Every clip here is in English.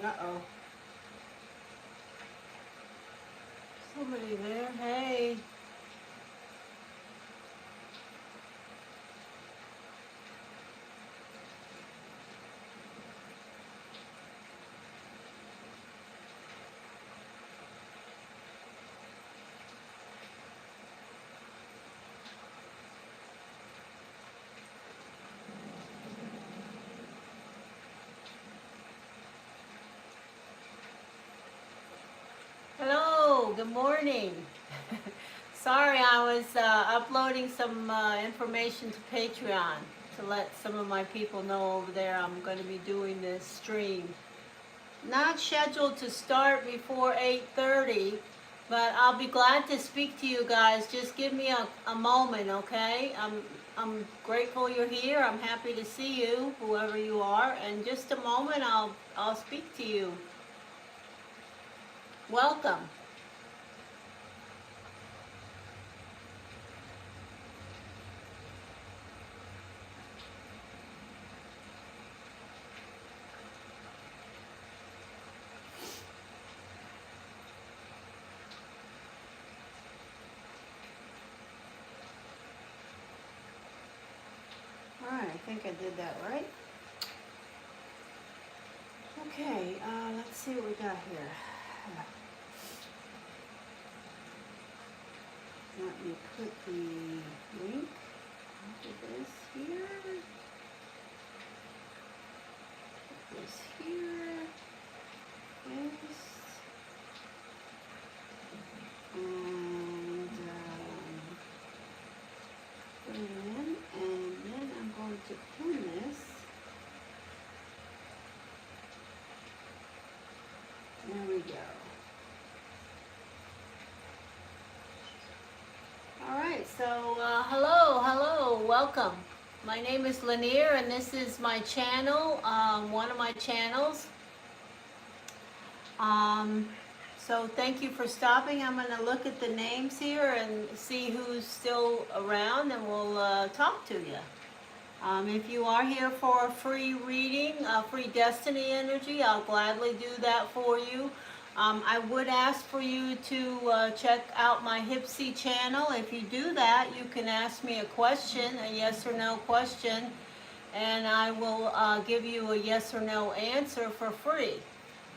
Uh-oh. Somebody there. Hey. Hello. Good morning. Sorry, I was uploading some information to Patreon to let some of my people know over there I'm going to be doing this stream. Not scheduled to start before 8:30, but I'll be glad to speak to you guys. Just give me a moment, okay? I'm grateful you're here. I'm happy to see you, whoever you are. And just a moment, I'll speak to you. Welcome. All right, I think I did that right. Okay, let's see what we got here. Let me put the link to this here. Put this here. Paste. And put it in. And then I'm going to pin this. There we go. All right, so hello, welcome. My name is Lanier, and this is my channel, one of my channels. So thank you for stopping. I'm going to look at the names here and see who's still around, and we'll talk to you. If you are here for a free reading, free destiny energy, I'll gladly do that for you. I would ask for you to check out my Hipsy channel. If you do that, you can ask me a question, a yes or no question, and I will give you a yes or no answer for free.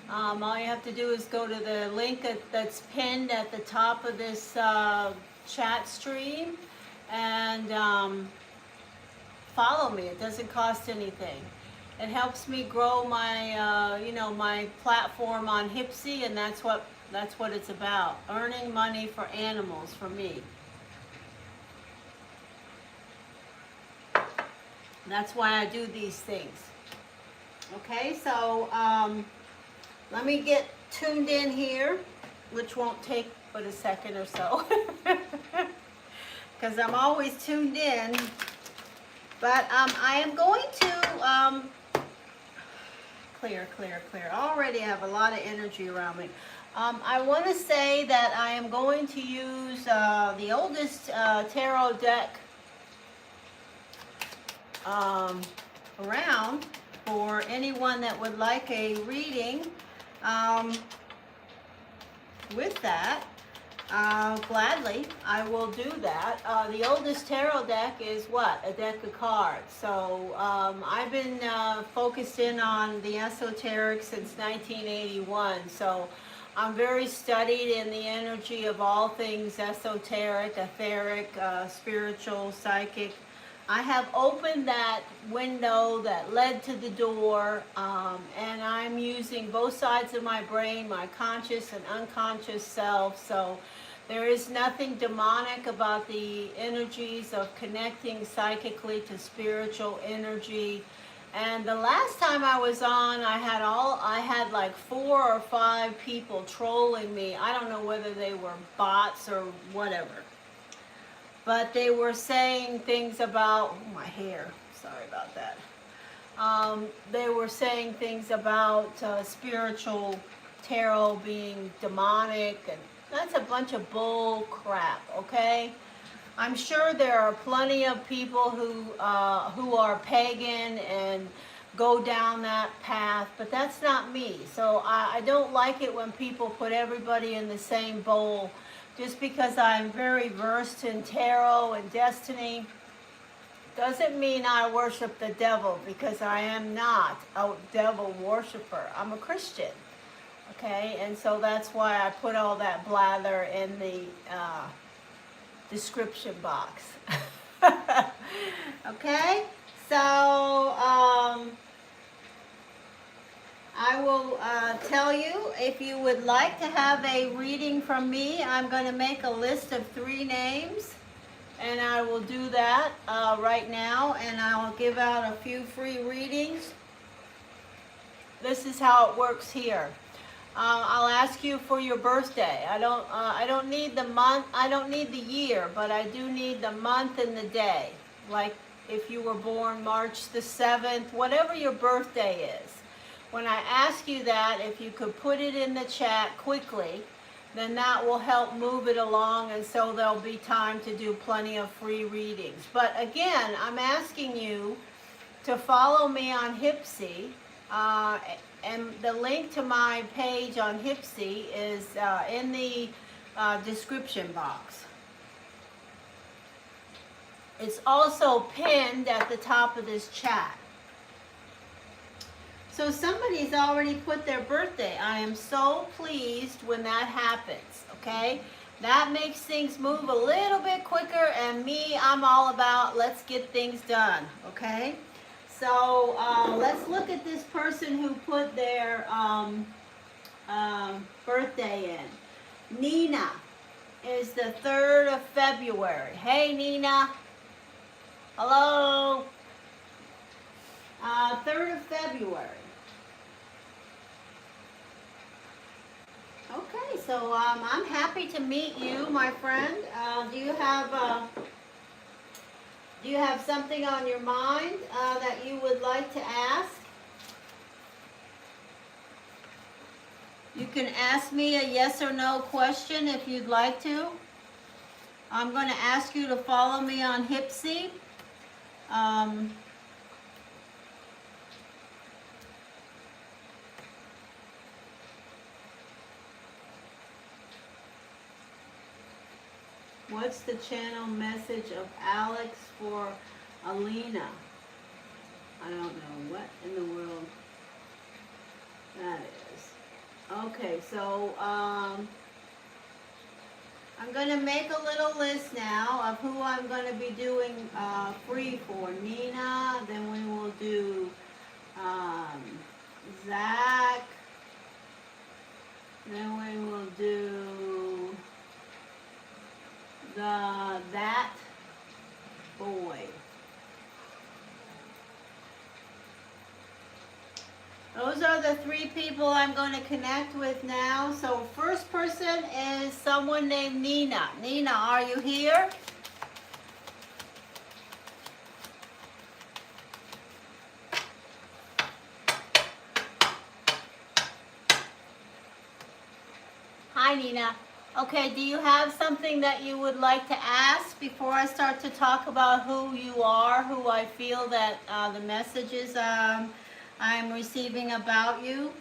All you have to do is go to the link that's pinned at the top of this chat stream and follow me. It doesn't cost anything. It helps me grow my, my platform on Hipsy, and that's what it's about. Earning money for animals for me. That's why I do these things. Okay, so let me get tuned in here, which won't take but a second or so, because I'm always tuned in. But I am going to clear. Already I have a lot of energy around me. I want to say that I am going to use the oldest tarot deck around for anyone that would like a reading. With that, gladly, I will do that. The oldest tarot deck is what? A deck of cards. So I've been focused in on the esoteric since 1981. So I'm very studied in the energy of all things esoteric, etheric, spiritual, psychic. I have opened that window that led to the door, and I'm using both sides of my brain, my conscious and unconscious self. So there is nothing demonic about the energies of connecting psychically to spiritual energy. And the last time I was on, I had like 4 or 5 people trolling me. I don't know whether they were bots or whatever. But they were saying things about, oh, my hair, sorry about that. They were saying things about spiritual tarot being demonic, and that's a bunch of bull crap, okay? I'm sure there are plenty of people who are pagan and go down that path, but that's not me. So I don't like it when people put everybody in the same bowl. Just because I'm very versed in tarot and destiny doesn't mean I worship the devil, because I am not a devil worshiper. I'm a Christian. Okay, and so that's why I put all that blather in the description box. Okay, so I will tell you, if you would like to have a reading from me, I'm going to make a list of 3 names, and I will do that right now, and I will give out a few free readings. This is how it works here. I'll ask you for your birthday. I don't need the month, I don't need the year, but I do need the month and the day. Like if you were born March the 7th, whatever your birthday is. When I ask you that, if you could put it in the chat quickly, then that will help move it along, and so there'll be time to do plenty of free readings. But again, I'm asking you to follow me on Hipsy. And the link to my page on Hipsy is in the description box. It's also pinned at the top of this chat. So somebody's already put their birthday. I am so pleased when that happens, okay? That makes things move a little bit quicker, and me, I'm all about let's get things done, okay? So let's look at this person who put their birthday in. Nina is the 3rd of February. Hey, Nina. Hello. 3rd of February. Okay, so I'm happy to meet you, my friend. Do you have something on your mind that you would like to ask? You can ask me a yes or no question if you'd like to. I'm going to ask you to follow me on Hipsy. What's the channel message of Alex for Alina? I don't know what in the world that is. Okay, so I'm going to make a little list now of who I'm going to be doing free for. Nina, then we will do Zach, then we will do that boy. Those are the 3 people I'm going to connect with now. So first person is someone named Nina. Nina, are you here? Hi, Nina. Okay, do you have something that you would like to ask before I start to talk about who you are, who I feel that the messages I'm receiving about you?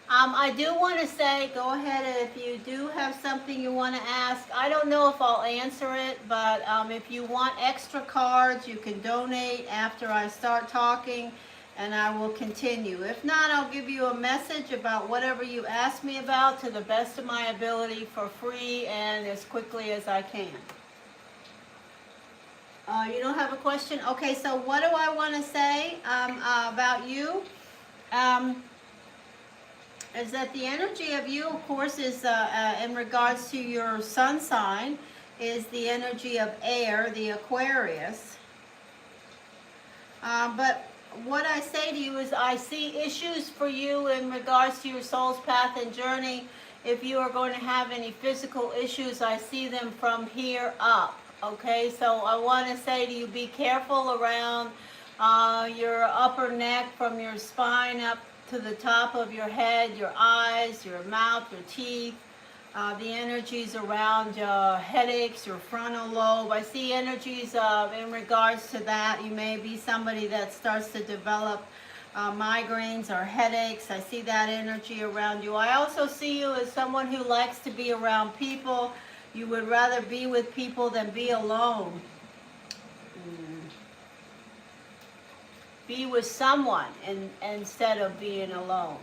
I do want to say, go ahead, if you do have something you want to ask. I don't know if I'll answer it, but if you want extra cards, you can donate after I start talking, and I will continue. If not, I'll give you a message about whatever you ask me about to the best of my ability for free and as quickly as I can. You don't have a question? Okay, so what do I want to say about you? Is that the energy of you, of course, is in regards to your sun sign, is the energy of air, the Aquarius. But what I say to you is I see issues for you in regards to your soul's path and journey. If you are going to have any physical issues, I see them from here up. Okay, so I want to say to you, be careful around your upper neck, from your spine up to the top of your head, your eyes, your mouth, your teeth. The energies around headaches, your frontal lobe. I see energies in regards to that. You may be somebody that starts to develop migraines or headaches. I see that energy around you. I also see you as someone who likes to be around people. You would rather be with people than be alone. Be with someone instead of being alone.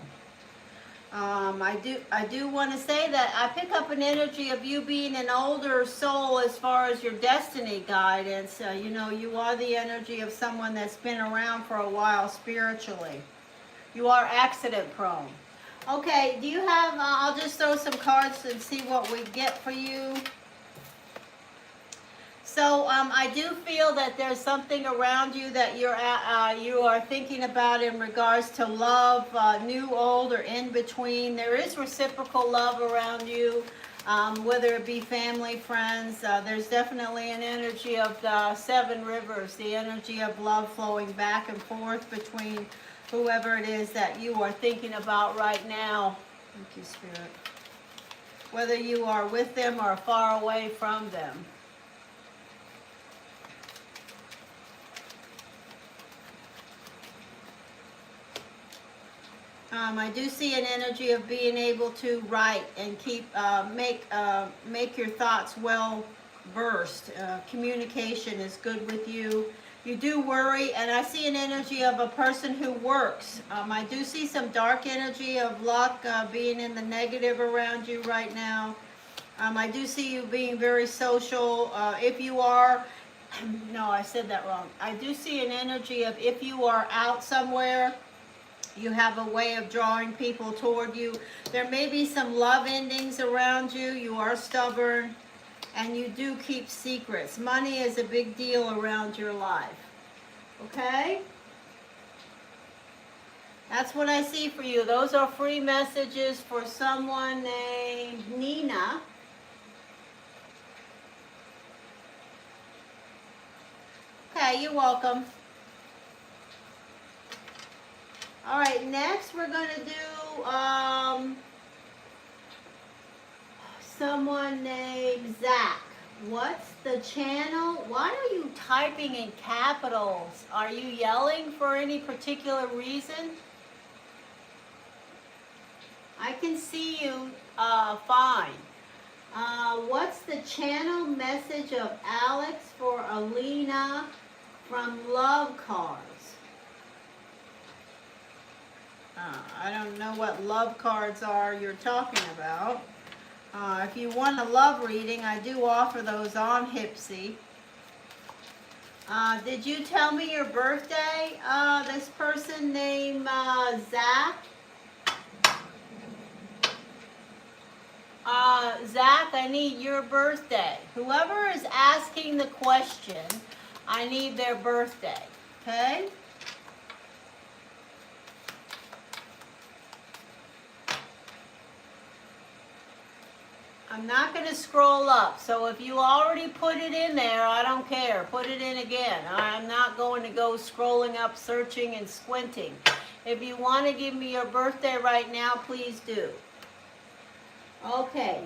I do want to say that I pick up an energy of you being an older soul as far as your destiny guidance. You know, you are the energy of someone that's been around for a while spiritually. You are accident prone. Okay, do you have, I'll just throw some cards and see what we get for you. So I do feel that there's something around you that you are thinking about in regards to love, new, old, or in between. There is reciprocal love around you, whether it be family, friends. There's definitely an energy of the seven rivers, the energy of love flowing back and forth between whoever it is that you are thinking about right now. Thank you, Spirit. Whether you are with them or far away from them. I do see an energy of being able to write and make your thoughts well versed. Communication is good with you. You do worry, and I see an energy of a person who works. I do see some dark energy of luck being in the negative around you right now. I do see you being very social. If you are, no, I said that wrong. I do see an energy of if you are out somewhere, you have a way of drawing people toward you. There may be some love endings around you. You are stubborn, and you do keep secrets. Money is a big deal around your life. Okay? That's what I see for you. Those are free messages for someone named Nina. Okay, you're welcome. All right, next we're going to do someone named Zach. What's the channel? Why are you typing in capitals? Are you yelling for any particular reason? I can see you fine. What's the channel message of Alex for Alina from Love Cards? I don't know what love cards are you're talking about. If you want a love reading, I do offer those on Hipsy. Did you tell me your birthday? This person named Zach? Zach, I need your birthday. Whoever is asking the question, I need their birthday. Okay? I'm not going to scroll up, so if you already put it in there, I don't care. Put it in again. I'm not going to go scrolling up, searching, and squinting. If you want to give me your birthday right now, please do. Okay.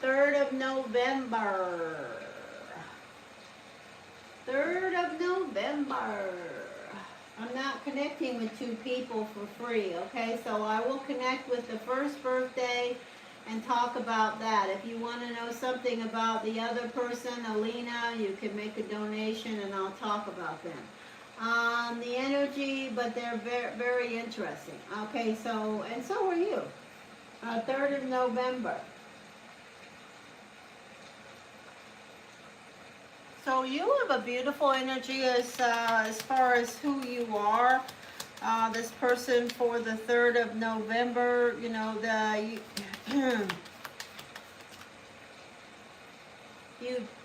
3rd of November. 3rd of November. I'm not connecting with two people for free, okay? So I will connect with the first birthday and talk about that. If you want to know something about the other person, Alina, you can make a donation and I'll talk about them. The energy, but they're very, very interesting. Okay, so, and so are you. 3rd of November. So you have a beautiful energy as far as who you are. This person for the 3rd of November, you know,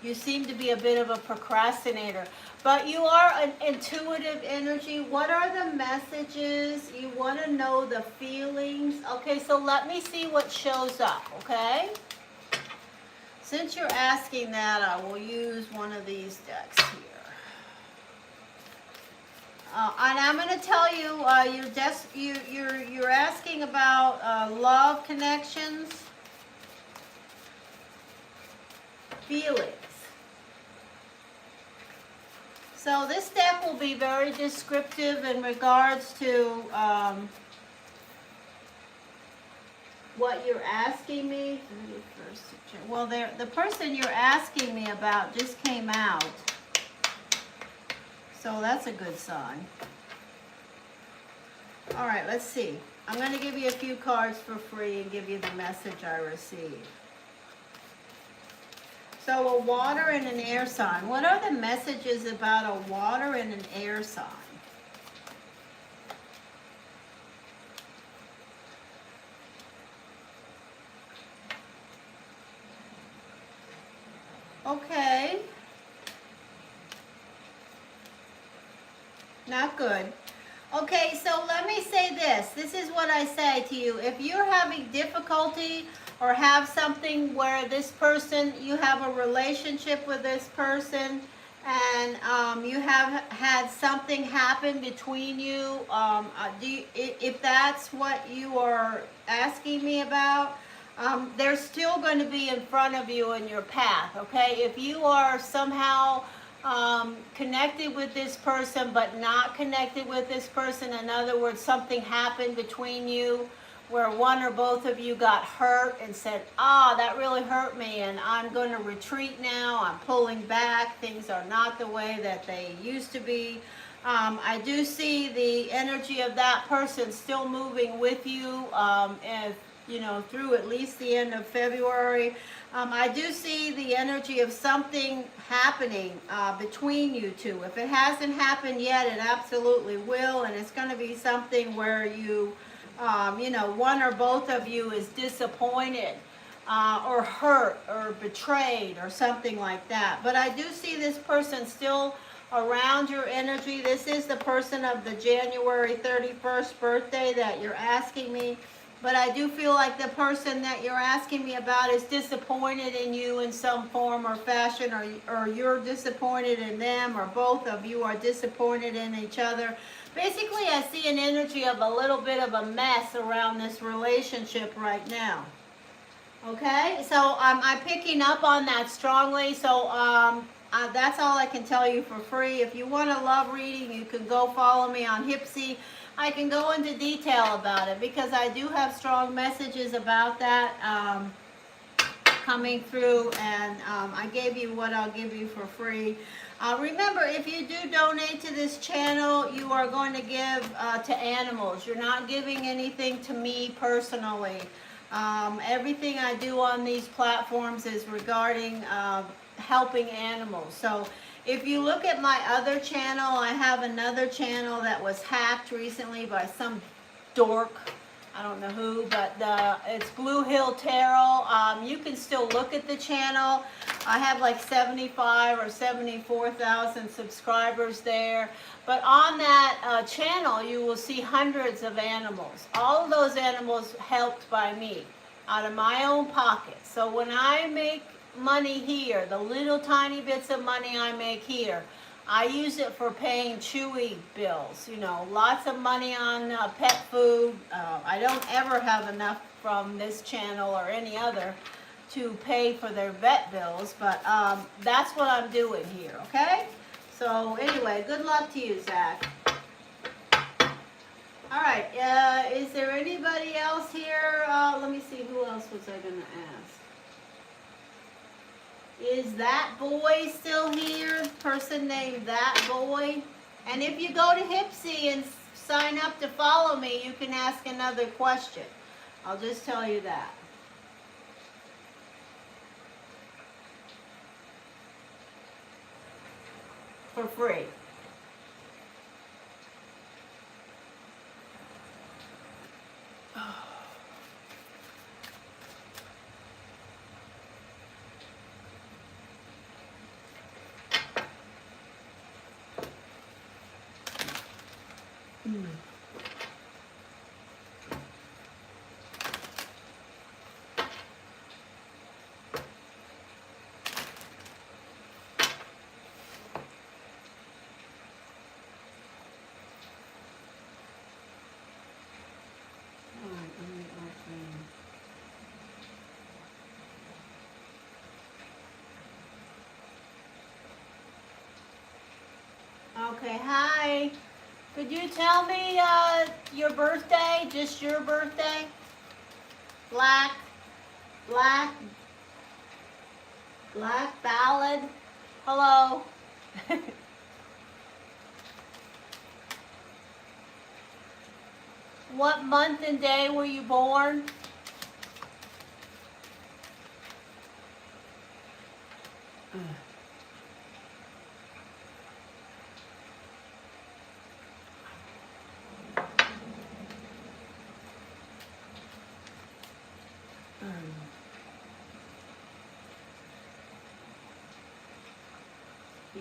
you seem to be a bit of a procrastinator, but you are an intuitive energy. What are the messages? You want to know the feelings. Okay, so let me see what shows up, okay? Since you're asking that, I will use one of these decks here. And I'm going to tell you, you're asking about love connections, feelings. So this deck will be very descriptive in regards to what you're asking me. Well, the person you're asking me about just came out. So that's a good sign. All right, let's see. I'm going to give you a few cards for free and give you the message I received. So a water and an air sign. What are the messages about a water and an air sign? Okay. Not good. Okay, so let me say this. This is what I say to you. If you're having difficulty or have something where this person, you have a relationship with this person and you have had something happen between you, if that's what you are asking me about, they're still going to be in front of you in your path, okay? If you are somehow connected with this person but not connected with this person, in other words, something happened between you where one or both of you got hurt and said, that really hurt me and I'm going to retreat now, I'm pulling back, things are not the way that they used to be. I do see the energy of that person still moving with you, and through at least the end of February. I do see the energy of something happening between you two. If it hasn't happened yet, it absolutely will, and it's going to be something where you, one or both of you is disappointed or hurt or betrayed or something like that. But I do see this person still around your energy. This is the person of the January 31st birthday that you're asking me. But I do feel like the person that you're asking me about is disappointed in you in some form or fashion, or you're disappointed in them, or both of you are disappointed in each other. Basically, I see an energy of a little bit of a mess around this relationship right now. Okay, so I'm picking up on that strongly. So that's all I can tell you for free. If you want a love reading, you can go follow me on Hipsy. I can go into detail about it because I do have strong messages about that coming through, and I gave you what I'll give you for free. Remember, if you do donate to this channel, you are going to give to animals. You're not giving anything to me personally. Everything I do on these platforms is regarding helping animals. So if you look at my other channel, I have another channel that was hacked recently by some dork. I don't know who, but it's Blue Hill Tarot. You can still look at the channel. I have like 75 or 74,000 subscribers there. But on that channel, you will see hundreds of animals. All of those animals helped by me out of my own pocket. So when I make money here, the little tiny bits of money I make here, I use it for paying Chewy bills, lots of money on pet food. I don't ever have enough from this channel or any other to pay for their vet bills, but that's what I'm doing here, okay? So anyway, good luck to you, Zach. All right, is there anybody else here? Let me see, who else was I going to ask? Is that boy still here? Person named That Boy? And if you go to Hipsy and sign up to follow me, you can ask another question. I'll just tell you that. For free. Okay, hi. Could you tell me your birthday? Just your birthday? Black, black, black ballad. Hello. What month and day were you born?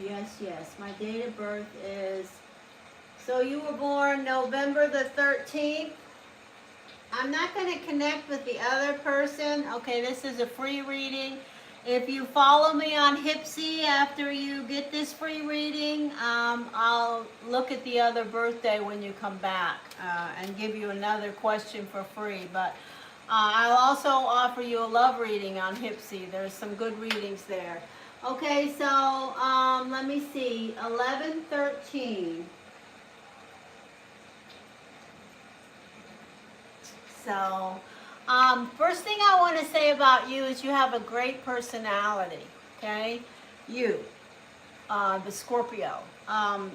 Yes, yes. My date of birth is, so you were born November the 13th. I'm not going to connect with the other person. Okay, this is a free reading. If you follow me on Hipsy after you get this free reading, I'll look at the other birthday when you come back and give you another question for free. But I'll also offer you a love reading on Hipsy. There's some good readings there. Okay, so let me see, 11/13. So, first thing I want to say about you is you have a great personality, okay? You, the Scorpio.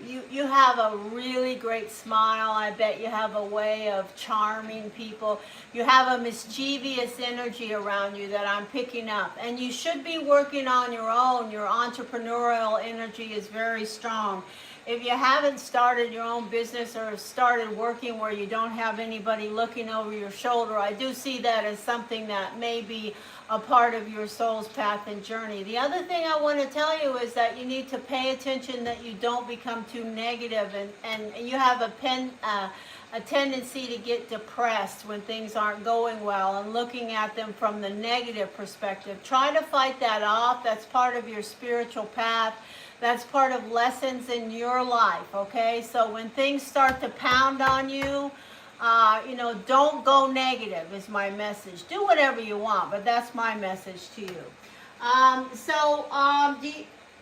You have a really great smile. I bet you have a way of charming people. You have a mischievous energy around you that I'm picking up. And you should be working on your own. Your entrepreneurial energy is very strong. If you haven't started your own business or started working where you don't have anybody looking over your shoulder, I do see that as something that may be a part of your soul's path and journey. The other thing I want to tell you is that you need to pay attention that you don't become too negative, and you have a tendency to get depressed when things aren't going well and looking at them from the negative perspective. Try to fight that off. That's part of your spiritual path. That's part of lessons in your life, okay? So when things start to pound on you, don't go negative is my message. Do whatever you want, but that's my message to you.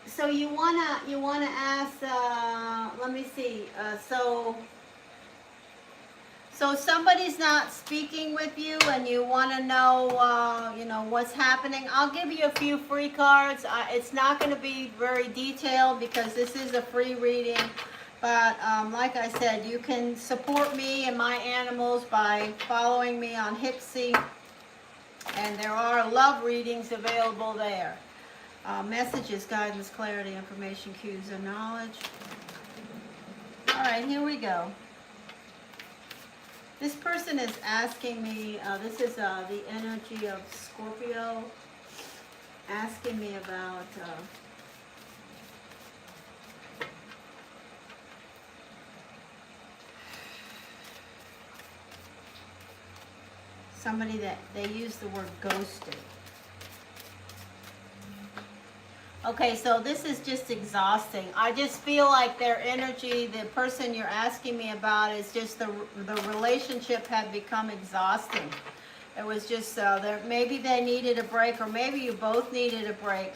So you wanna ask? Let me see. So somebody's not speaking with you and you want to know, what's happening. I'll give you a few free cards. It's not going to be very detailed because this is a free reading. But like I said, you can support me and my animals by following me on Hipsy. And there are love readings available there. Messages, guidance, clarity, information, cues, and knowledge. All right, here we go. This person is asking me, this is the energy of Scorpio, asking me about somebody that they use the word ghosted. Okay, so this is just exhausting. I just feel like their energy, the person you're asking me about, is just the relationship had become exhausting. It was just, maybe they needed a break, or maybe you both needed a break.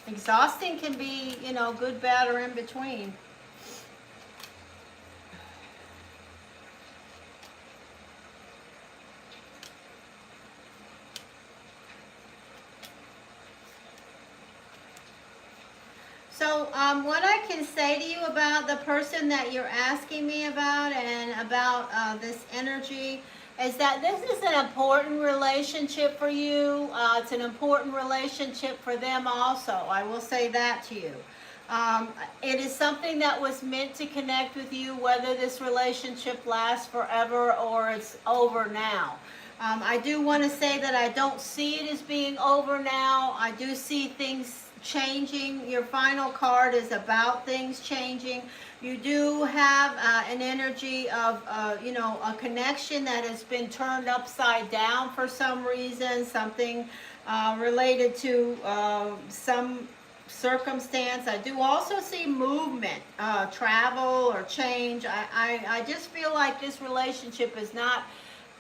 Exhausting can be, good, bad, or in between. So what I can say to you about the person that you're asking me about and about this energy is that this is an important relationship for you. It's an important relationship for them also. I will say that to you. It is something that was meant to connect with you, whether this relationship lasts forever or it's over now. I do want to say that I don't see it as being over now. I do see things changing. Your final card is about things changing. You do have an energy of, a connection that has been turned upside down for some reason, something related to some circumstance. I do also see movement, travel or change. I just feel like this relationship is not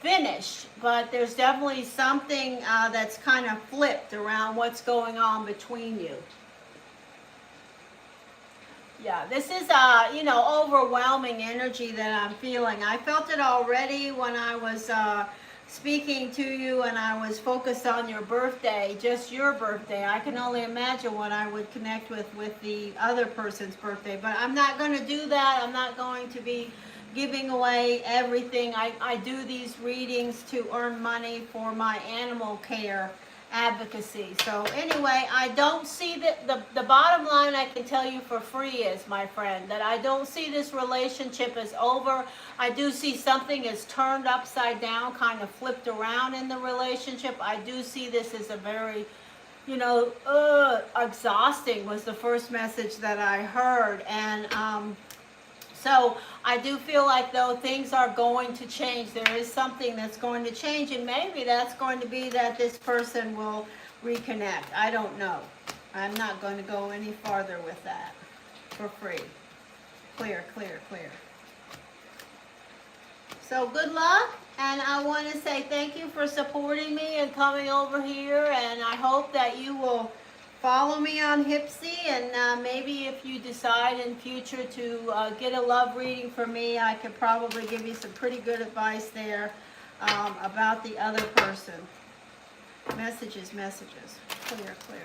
finished, but there's definitely something that's kind of flipped around what's going on between you. Yeah, this is you know, overwhelming energy that I'm feeling. I felt it already when I was speaking to you and I was focused on your birthday, just your birthday. I can only imagine what I would connect with the other person's birthday. But I'm not going to do that. I'm not going to be giving away everything. I do these readings to earn money for my animal care advocacy. So anyway, I don't see the bottom line I can tell you for free is, my friend, that I don't see this relationship as over. I do see something is turned upside down, kind of flipped around in the relationship. I do see this as a very, you know, exhausting was the first message that I heard. And so I do feel like, though, things are going to change. There is something that's going to change, and maybe that's going to be that this person will reconnect. I don't know. I'm not going to go any farther with that for free. Clear, clear, clear. So good luck, and I want to say thank you for supporting me and coming over here, and I hope that you will follow me on Hipsy, and maybe if you decide in future to get a love reading from me, I could probably give you some pretty good advice there about the other person. Messages, messages. Clear, clear.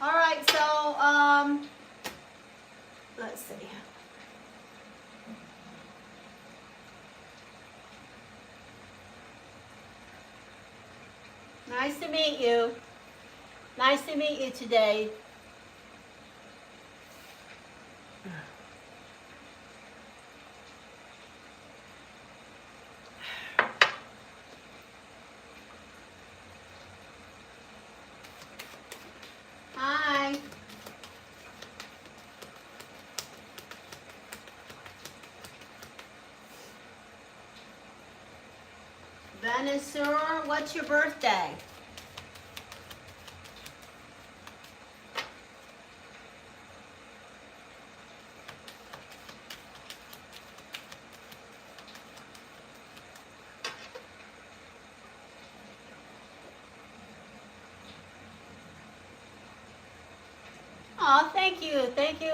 All right, so let's see. Nice to meet you. Nice to meet you today. Hi. Venezuela, what's your birthday? Oh, thank you. Thank you,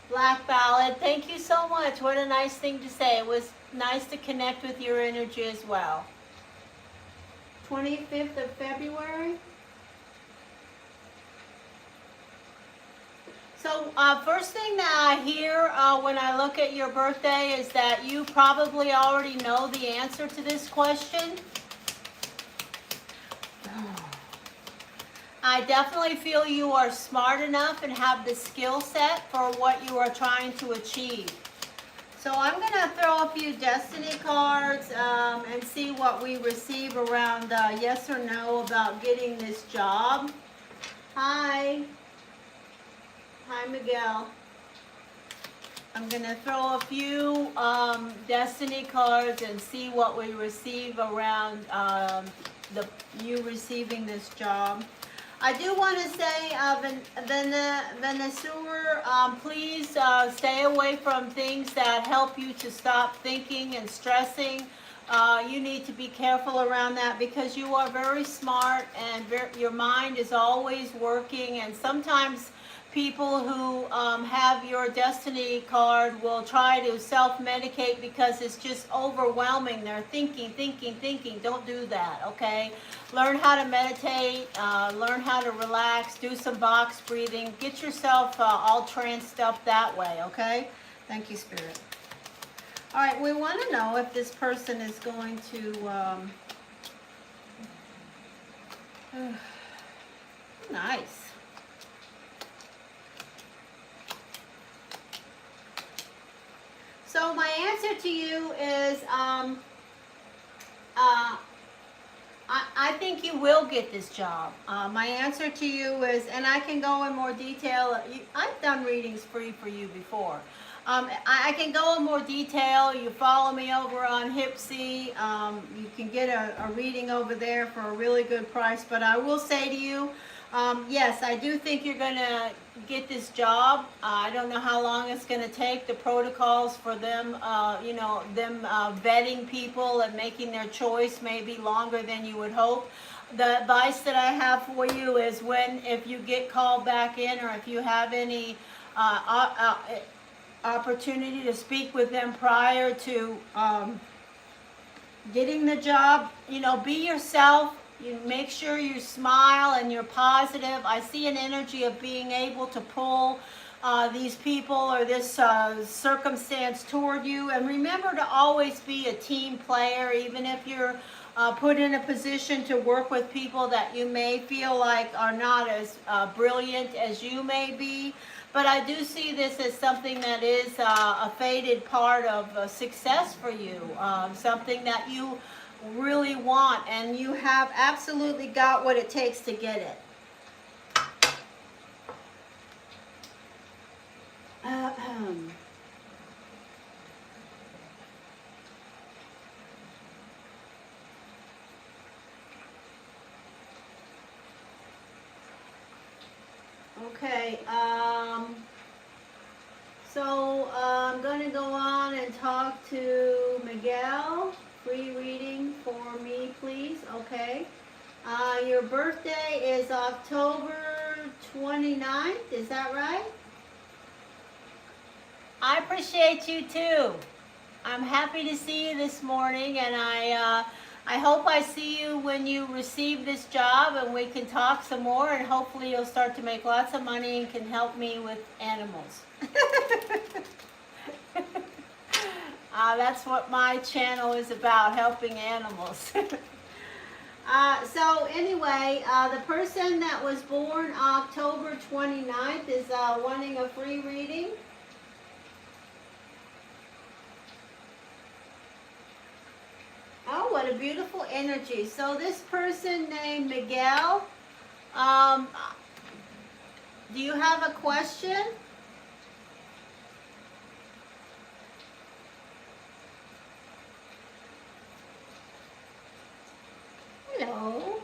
Black Ballad. Thank you so much. What a nice thing to say. It was nice to connect with your energy as well. 25th of February. So first thing that I hear when I look at your birthday is that you probably already know the answer to this question. I definitely feel you are smart enough and have the skill set for what you are trying to achieve. So I'm going to throw a few destiny cards and see what we receive around yes or no about getting this job. Hi. Hi, Miguel. I'm going to throw a few destiny cards and see what we receive around you receiving this job. I do want to say, Venezuela, please stay away from things that help you to stop thinking and stressing. You need to be careful around that because you are very smart and your mind is always working, and sometimes people who have your destiny card will try to self-medicate because it's just overwhelming. They're thinking. Don't do that, okay? Learn how to meditate, learn how to relax, do some box breathing, get yourself all tranced up that way, okay? Thank you, Spirit. All right, we want to know if this person is going to... nice. So my answer to you is, I think you will get this job. My answer to you is, and I can go in more detail. I've done readings free for you before. I can go in more detail. You follow me over on Hipsy. You can get a reading over there for a really good price. But I will say to you, yes, I do think you're going to get this job. I don't know how long it's going to take. The protocols for them, vetting people and making their choice may be longer than you would hope. The advice that I have for you is if you get called back in or if you have any opportunity to speak with them prior to getting the job. You know, be yourself. You make sure you smile and you're positive. I see an energy of being able to pull these people or this circumstance toward you. And remember to always be a team player, even if you're put in a position to work with people that you may feel like are not as brilliant as you may be. But I do see this as something that is a faded part of success for you, something that you really want, and you have absolutely got what it takes to get it. Okay, so I'm going to go on and talk to Miguel. Free reading for me, please. Okay. Your birthday is October 29th. Is that right? I appreciate you too. I'm happy to see you this morning, and I hope I see you when you receive this job and we can talk some more, and hopefully you'll start to make lots of money and can help me with animals. That's what my channel is about, helping animals. So anyway, the person that was born October 29th is wanting a free reading. Oh, what a beautiful energy. So this person named Miguel, do you have a question? Hello.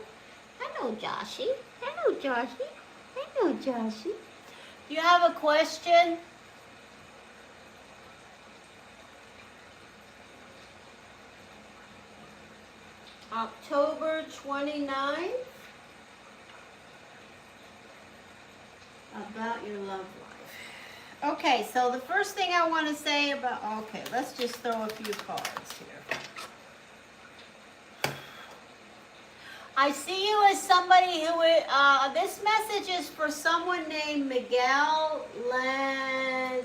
Hello, Joshy. Hello, Joshy. Hello, Joshy. Do you have a question? October 29th. About your love life. Okay, so the first thing I want to say about, okay, let's just throw a few cards here. I see you as somebody who, this message is for someone named Miguel Lanier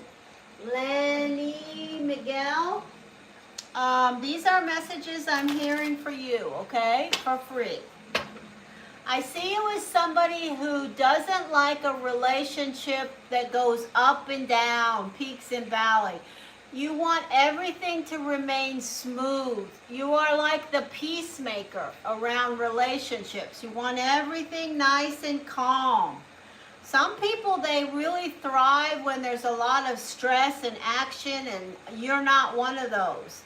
Miguel. These are messages I'm hearing for you, okay, for free. I see you as somebody who doesn't like a relationship that goes up and down, peaks and valleys. You want everything to remain smooth. You are like the peacemaker around relationships. You want everything nice and calm. Some people, they really thrive when there's a lot of stress and action, and you're not one of those.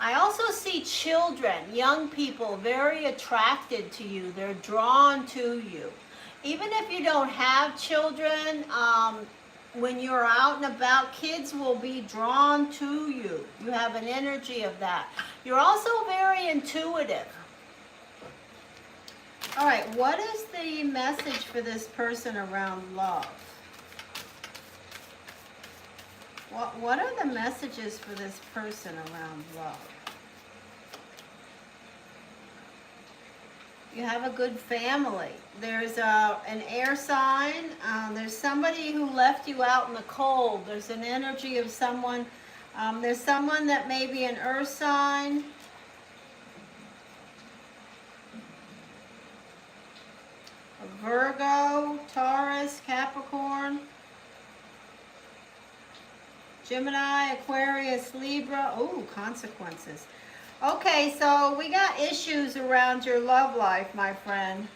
I also see children, young people, very attracted to you. They're drawn to you. Even if you don't have children, when you're out and about, kids will be drawn to you. You have an energy of that. You're also very intuitive. All right, what is the message for this person around love? What are the messages for this person around love? You have a good family. There's an air sign. There's somebody who left you out in the cold. There's an energy of someone. There's someone that may be an earth sign. A Virgo, Taurus, Capricorn, Gemini, Aquarius, Libra. Oh, consequences. Okay, so we got issues around your love life, my friend.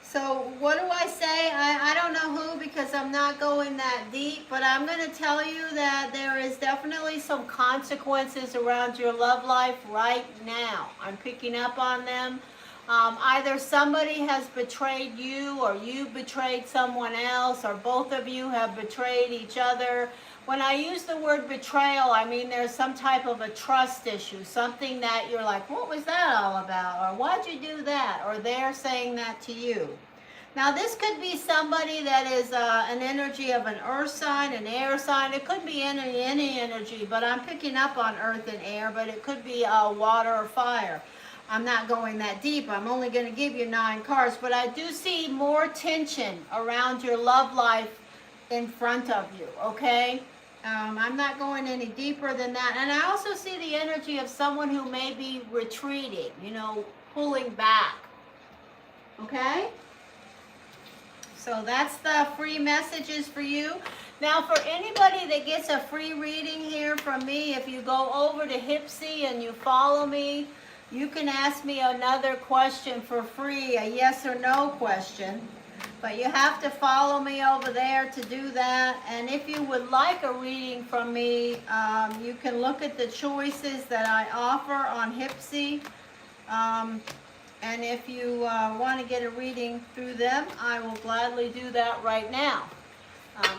So what do I say? I don't know who, because I'm not going that deep, but I'm going to tell you that there is definitely some consequences around your love life right now. I'm picking up on them. Either somebody has betrayed you, or you betrayed someone else, or both of you have betrayed each other. When I use the word betrayal, I mean there's some type of a trust issue, something that you're like, what was that all about? Or why'd you do that? Or they're saying that to you. Now this could be somebody that is an energy of an earth sign, an air sign. It could be any energy, but I'm picking up on earth and air, but it could be water or fire. I'm not going that deep. I'm only going to give you 9 cards, but I do see more tension around your love life in front of you, okay? I'm not going any deeper than that. And I also see the energy of someone who may be retreating, you know, pulling back, okay? So that's the free messages for you. Now for anybody that gets a free reading here from me, if you go over to Hipsy and you follow me, you can ask me another question for free, a yes or no question. But you have to follow me over there to do that. And if you would like a reading from me, you can look at the choices that I offer on Hipsy. And if you want to get a reading through them, I will gladly do that right now.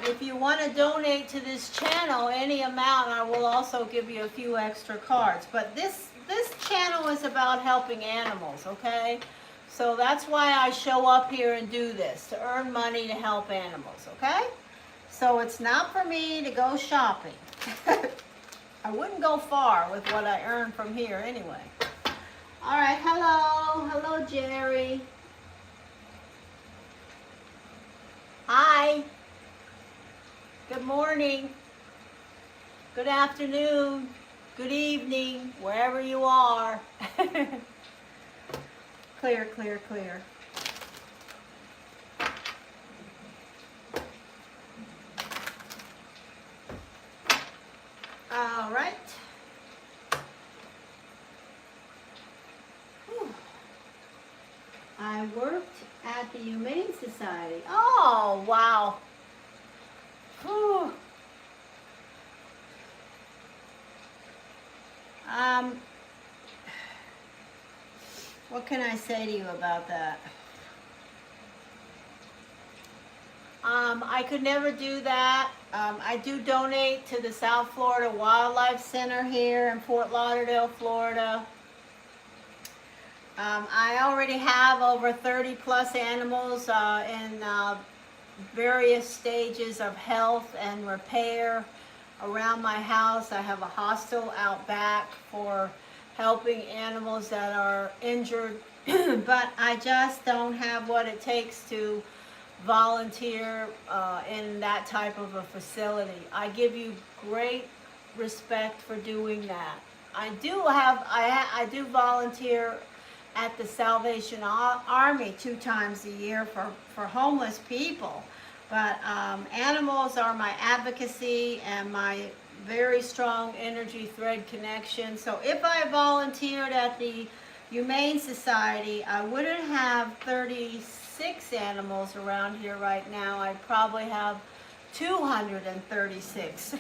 If you want to donate to this channel, any amount, I will also give you a few extra cards. But this channel is about helping animals, okay? So that's why I show up here and do this, to earn money to help animals, okay? So it's not for me to go shopping. I wouldn't go far with what I earn from here anyway. All right, hello, Jerry. Hi. Good morning. Good afternoon. Good evening, wherever you are. Clear, clear, clear. All right. Whew. I worked at the Humane Society. Oh, wow. Whew. What can I say to you about that? I could never do that. I do donate to the South Florida Wildlife Center here in Fort Lauderdale, Florida. I already have over 30 plus animals in various stages of health and repair around my house. I have a hostel out back for helping animals that are injured, but I just don't have what it takes to volunteer in that type of a facility. I give you great respect for doing that. I do volunteer at the Salvation Army 2 times a year for homeless people. But animals are my advocacy and my very strong energy thread connection. So if I volunteered at the Humane Society, I wouldn't have 36 animals around here right now. I'd probably have 236.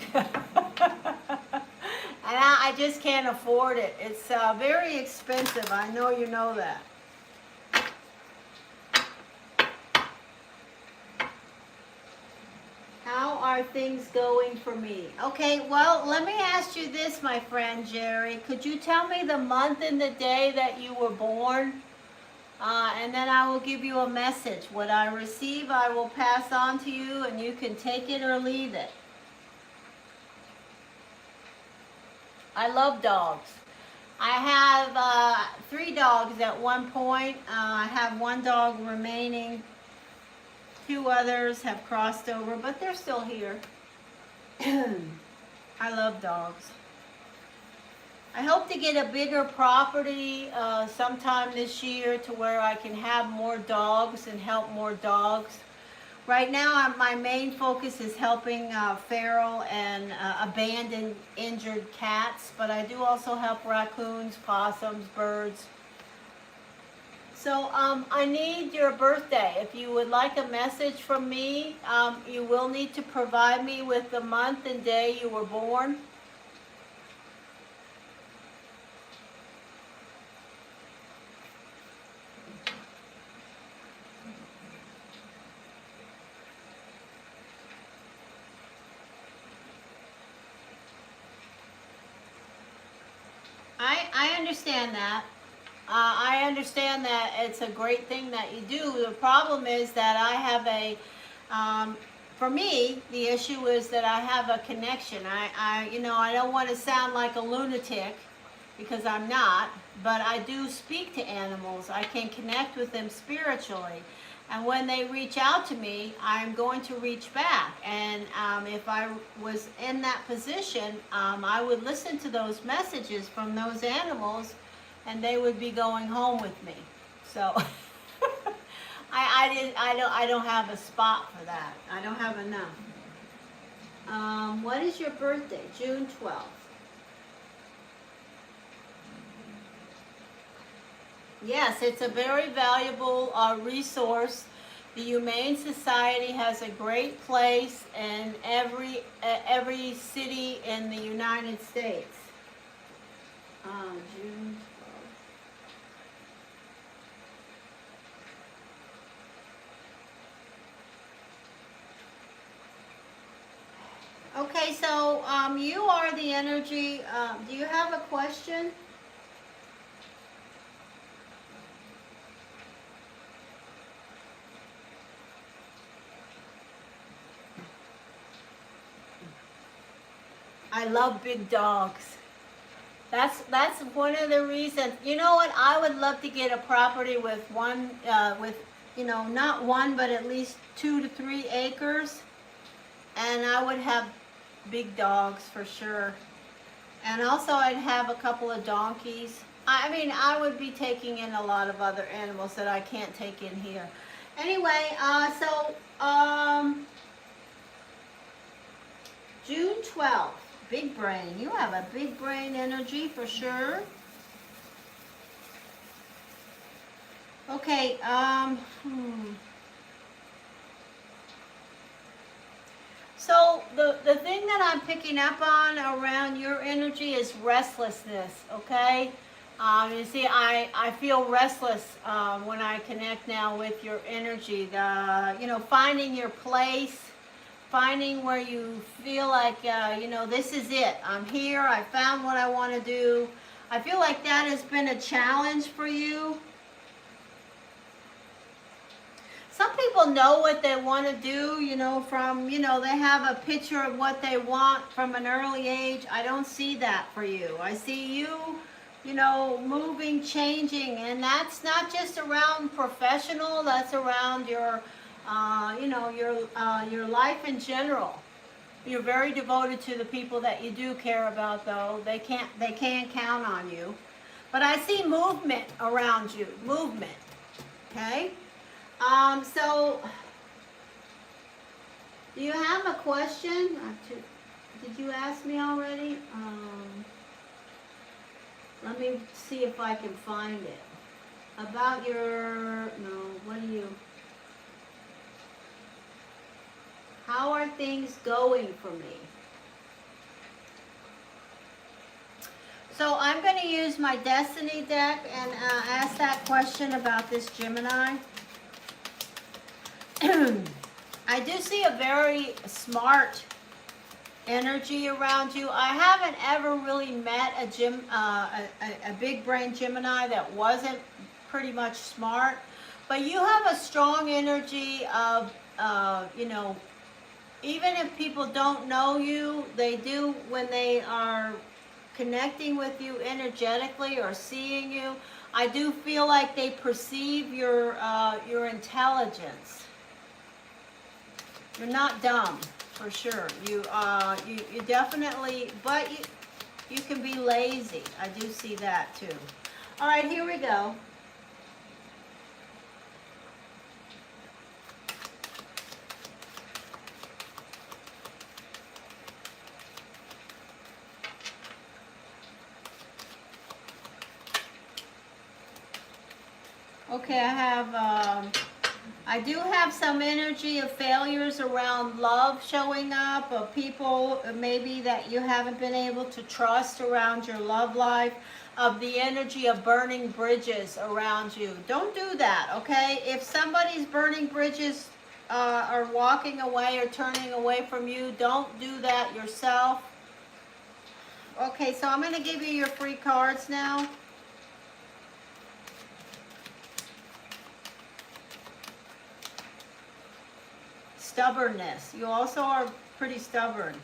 And I just can't afford it. It's very expensive. I know you know that. How are things going for me? Okay, well, let me ask you this, my friend Jerry. Could you tell me the month and the day that you were born? And then I will give you a message. What I receive, I will pass on to you, and you can take it or leave it. I love dogs. I have 3 dogs at one point. I have 1 dog remaining. 2 others have crossed over, but they're still here. I love dogs. I hope to get a bigger property sometime this year to where I can have more dogs and help more dogs. Right now, my main focus is helping feral and abandoned injured cats, but I do also help raccoons, possums, birds. So I need your birthday. If you would like a message from me, you will need to provide me with the month and day you were born. I understand that. I understand that it's a great thing that you do. The problem is that I have for me, the issue is that I have a connection. I don't want to sound like a lunatic because I'm not, but I do speak to animals. I can connect with them spiritually. And when they reach out to me, I'm going to reach back. And if I was in that position, I would listen to those messages from those animals, and they would be going home with me. So I don't have a spot for that. I don't have enough. What is your birthday? June 12th. Yes, it's a very valuable resource. The Humane Society has a great place in every city in the United States. June 12th. Okay, so you are the energy. Do you have a question? I love big dogs. That's one of the reasons. You know what? I would love to get a property with not one, but at least 2 to 3 acres, and I would have big dogs for sure. And also, I'd have a couple of donkeys. I mean, I would be taking in a lot of other animals that I can't take in here. Anyway, June 12th. Big brain. You have a big brain energy for sure. Okay, So the thing that I'm picking up on around your energy is restlessness, okay? You see, I feel restless when I connect now with your energy. Finding your place, finding where you feel like, this is it. I'm here. I found what I want to do. I feel like that has been a challenge for you. Some people know what they want to do, they have a picture of what they want from an early age. I don't see that for you. I see you, moving, changing, and that's not just around professional, that's around your your life in general. You're very devoted to the people that you do care about, though. They can't count on you. But I see movement around you, movement, okay? So, do you have a question? Did you ask me already? Let me see if I can find it. About how are things going for me? So I'm going to use my Destiny deck and ask that question about this Gemini. I do see a very smart energy around you. I haven't ever really met a big brain Gemini that wasn't pretty much smart, but you have a strong energy of, even if people don't know you, they do when they are connecting with you energetically or seeing you. I do feel like they perceive your intelligence. You're not dumb, for sure. You definitely, but you can be lazy. I do see that too. All right, here we go. Okay, I do have some energy of failures around love showing up, of people maybe that you haven't been able to trust around your love life, of the energy of burning bridges around you. Don't do that, okay? If somebody's burning bridges or walking away or turning away from you, don't do that yourself. Okay, so I'm going to give you your free cards now. stubbornness. You also are pretty stubborn.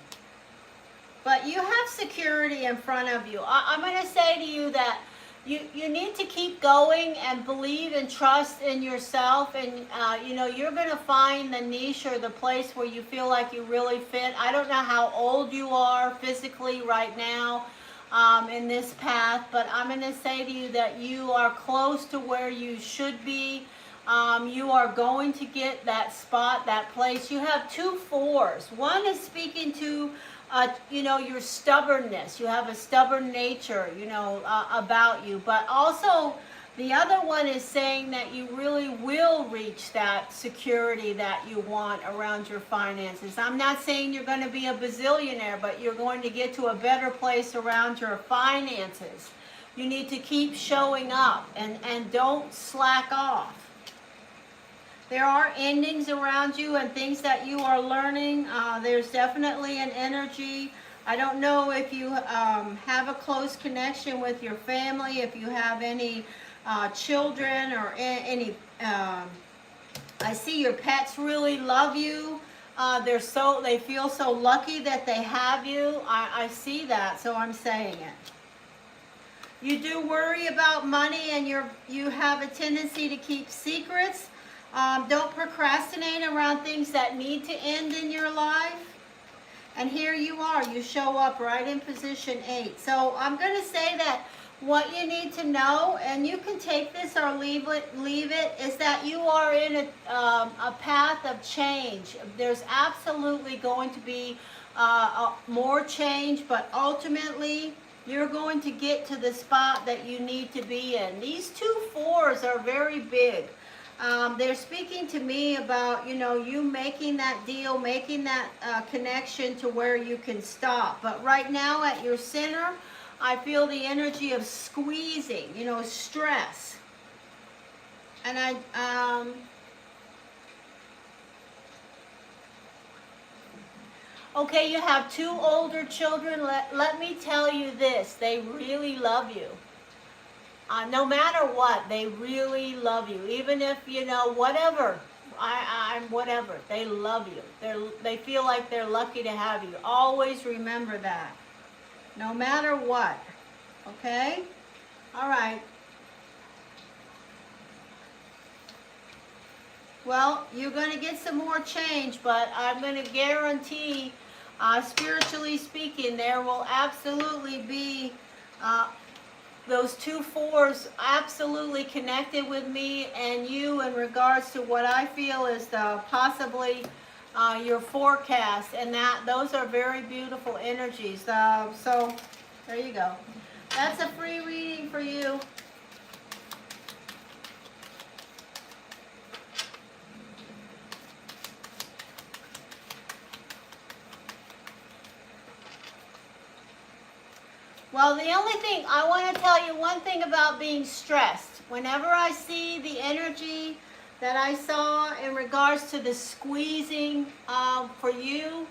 But you have security in front of you. I'm going to say to you that you need to keep going and believe and trust in yourself. And, you know, you're going to find the niche or the place where you feel like you really fit. I don't know how old you are physically right now in this path, but I'm going to say to you that you are close to where you should be. You are going to get that spot, that place. You have 2 4s. One is speaking to, you know, your stubbornness. You have a stubborn nature, you know, about you. But also, the other one is saying that you really will reach that security that you want around your finances. I'm not saying you're going to be a bazillionaire, but you're going to get to a better place around your finances. You need to keep showing up and don't slack off. There are endings around you and things that you are learning. There's definitely an energy. I don't know if you have a close connection with your family, if you have any children or any, I see your pets really love you. They feel so lucky that they have you. I see that, so I'm saying it. You do worry about money, and you have a tendency to keep secrets. Don't procrastinate around things that need to end in your life. And here you are. You show up right in position 8. So I'm going to say that what you need to know, and you can take this or leave it, is that you are in a path of change. There's absolutely going to be more change, but ultimately you're going to get to the spot that you need to be in. These 2 4s are very big. They're speaking to me about, you know, you making that deal, making that connection to where you can stop. But right now at your center, I feel the energy of squeezing, you know, stress. And okay, you have 2 older children. Let me tell you this, they really love you. No matter what, they really love you. Even if, you know, whatever, I'm whatever, they love you. They feel like they're lucky to have you. Always remember that. No matter what. Okay? All right. Well, you're going to get some more change, but I'm going to guarantee, spiritually speaking, there will absolutely be those 2 4s absolutely connected with me and you in regards to what I feel is possibly your forecast, and those are very beautiful energies. So there you go. That's a free reading for you. Well, the only thing, I want to tell you one thing about being stressed. Whenever I see the energy that I saw in regards to the squeezing for you,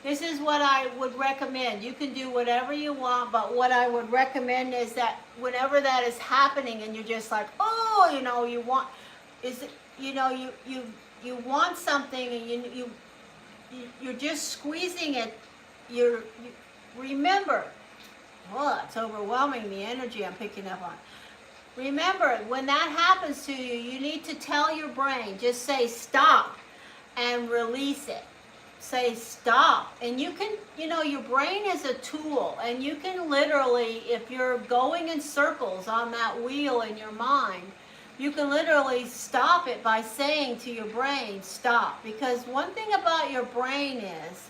this is what I would recommend. You can do whatever you want, but what I would recommend is that whenever that is happening and you're just like, oh, you know, you want, you know, you want something and you're just squeezing it. You remember. Oh, it's overwhelming, the energy I'm picking up on. Remember, when that happens to you, you need to tell your brain, just say stop and release it. Say stop. And you can, you know, your brain is a tool, and you can literally, if you're going in circles on that wheel in your mind, you can literally stop it by saying to your brain, stop. Because one thing about your brain is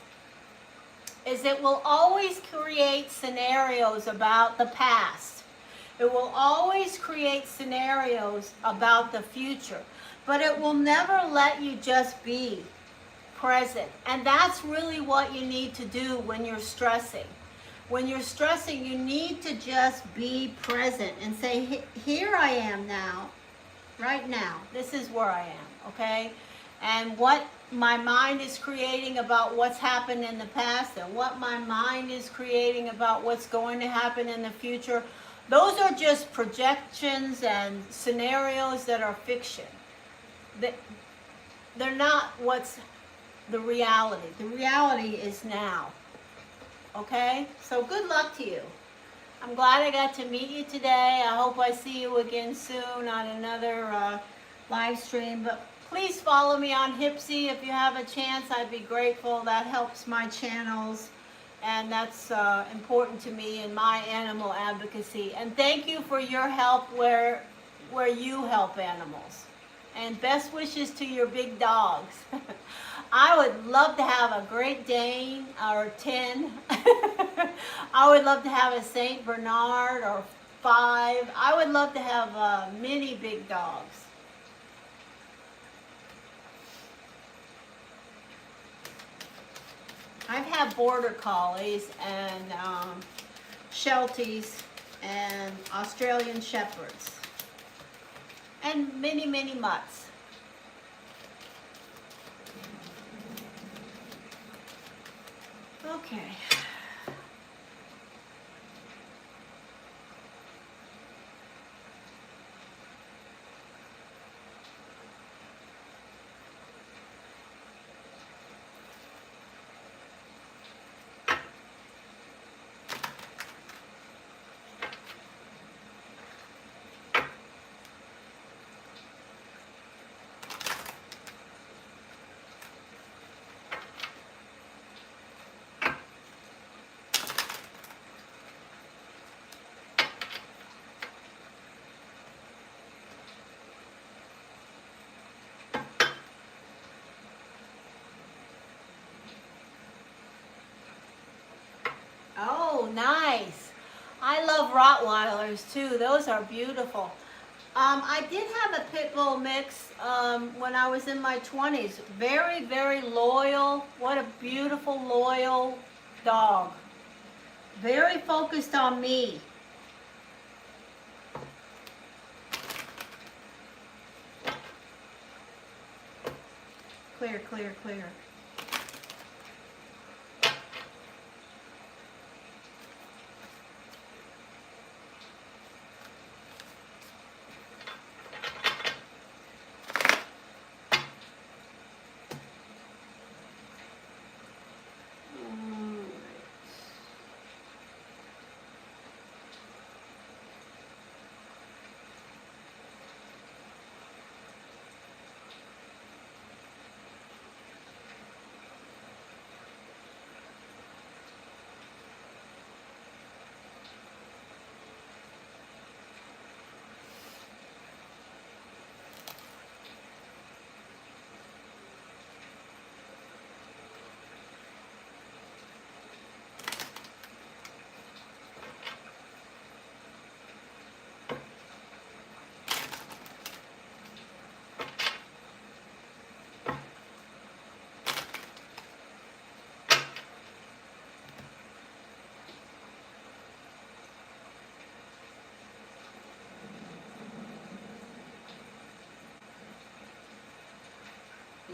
it will always create scenarios about the past. It will always create scenarios about the future. But it will never let you just be present. And that's really what you need to do when you're stressing. When you're stressing, you need to just be present and say, here I am now, right now. This is where I am, okay? And what my mind is creating about what's happened in the past and what my mind is creating about what's going to happen in the future, those are just projections and scenarios that are fiction. They're not what's the reality. The reality is now. Okay? So good luck to you. I'm glad I got to meet you today. I hope I see you again soon on another live stream. But please follow me on Hipsy if you have a chance. I'd be grateful. That helps my channels. And that's important to me in my animal advocacy. And thank you for your help where you help animals. And best wishes to your big dogs. I would love to have a Great Dane or 10. I would love to have a Saint Bernard or 5. I would love to have many big dogs. I've had Border Collies and Shelties and Australian Shepherds and many, many mutts. Okay. Oh, nice. I love Rottweilers too. Those are beautiful. I did have a pit bull mix when I was in my 20s. Very, very loyal. What a beautiful, loyal dog. Very focused on me. Clear, clear, clear.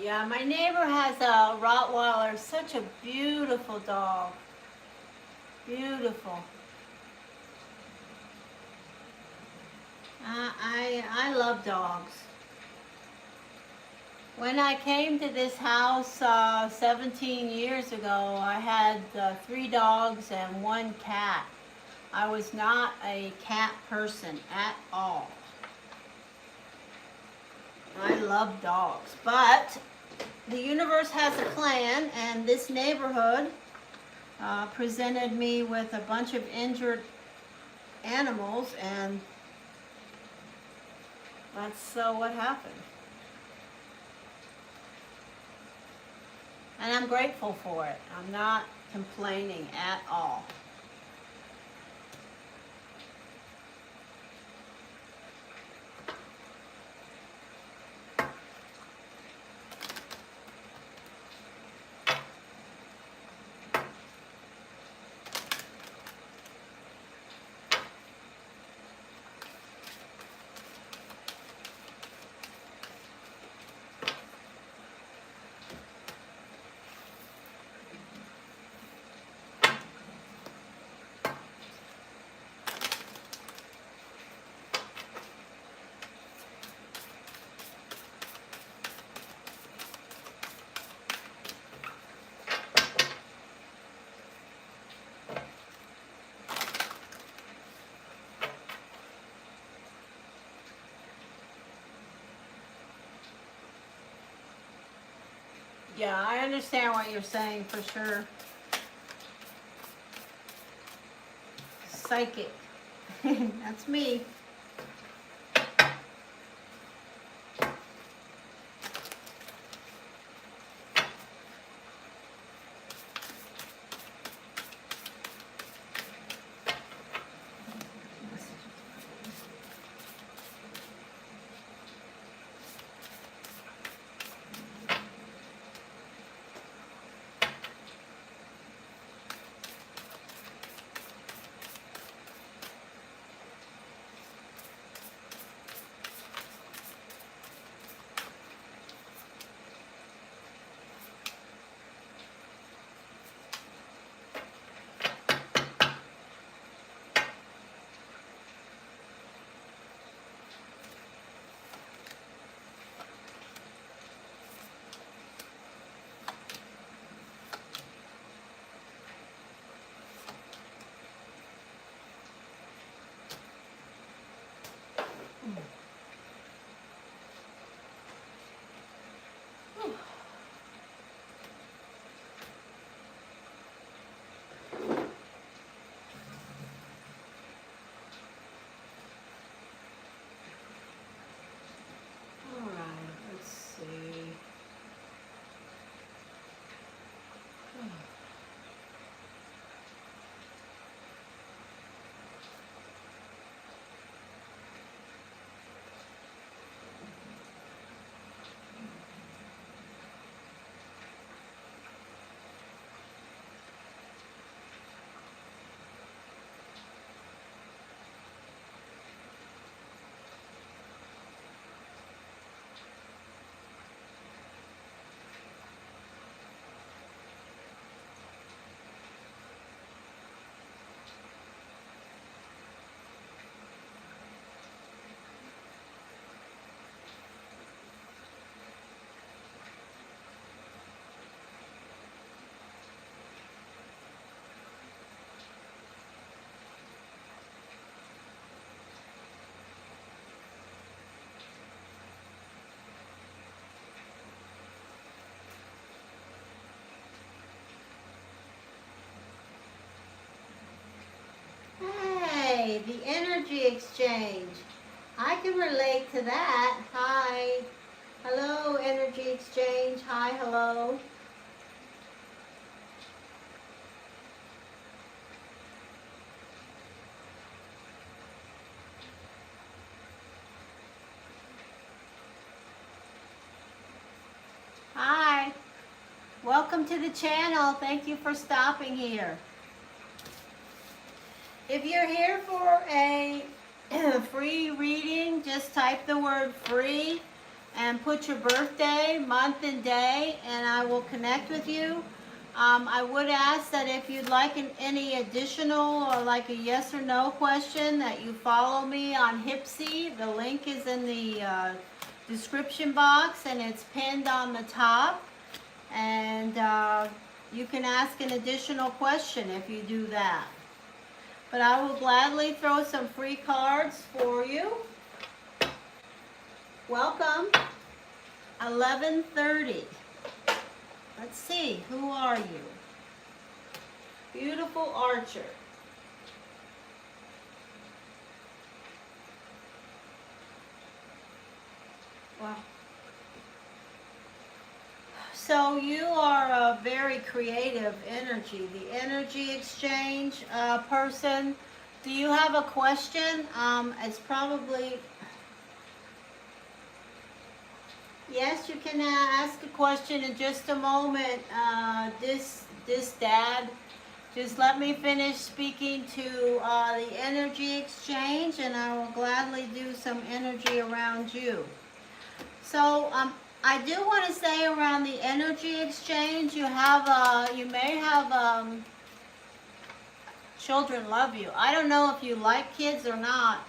Yeah, my neighbor has a Rottweiler, such a beautiful dog. Beautiful. I love dogs. When I came to this house 17 years ago, I had 3 dogs and 1 cat. I was not a cat person at all. I love dogs, but the universe has a plan, and this neighborhood presented me with a bunch of injured animals, and that's what happened. And I'm grateful for it. I'm not complaining at all. Yeah, I understand what you're saying for sure. Psychic. That's me. All right, let's see. Hey, the energy exchange. I can relate to that. Hi. Hello, energy exchange. Hi, hello. Hi. Welcome to the channel. Thank you for stopping here. If you're here for a free reading, just type the word free and put your birthday, month, and day, and I will connect with you. I would ask that if you'd like any additional or like a yes or no question, that you follow me on Hipsy. The link is in the description box and it's pinned on the top. And you can ask an additional question if you do that. But I will gladly throw some free cards for you. Welcome. 11:30. Let's see, who are you? Beautiful Archer. Wow. So you are a very creative energy, the energy exchange person. Do you have a question? It's probably, yes, you can ask a question in just a moment. This dad, just let me finish speaking to the energy exchange and I will gladly do some energy around you. So I do want to say around the energy exchange, you may have children love you. I don't know if you like kids or not,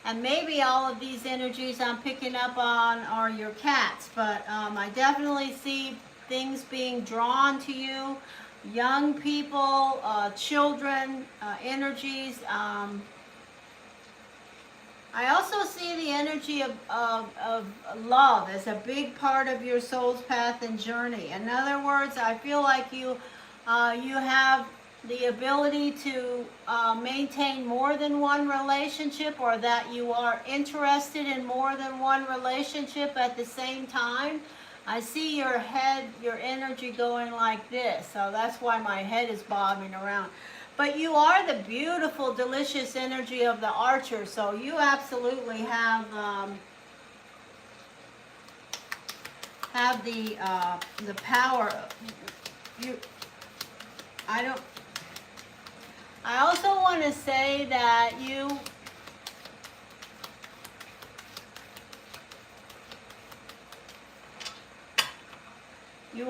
and maybe all of these energies I'm picking up on are your cats, but I definitely see things being drawn to you, young people, children, energies. I also see the energy of love as a big part of your soul's path and journey. In other words, I feel like you have the ability to maintain more than one relationship, or that you are interested in more than one relationship at the same time. I see your head, your energy going like this, so that's why my head is bobbing around. But you are the beautiful, delicious energy of the archer, so you absolutely have the power. You, I don't. I also want to say that you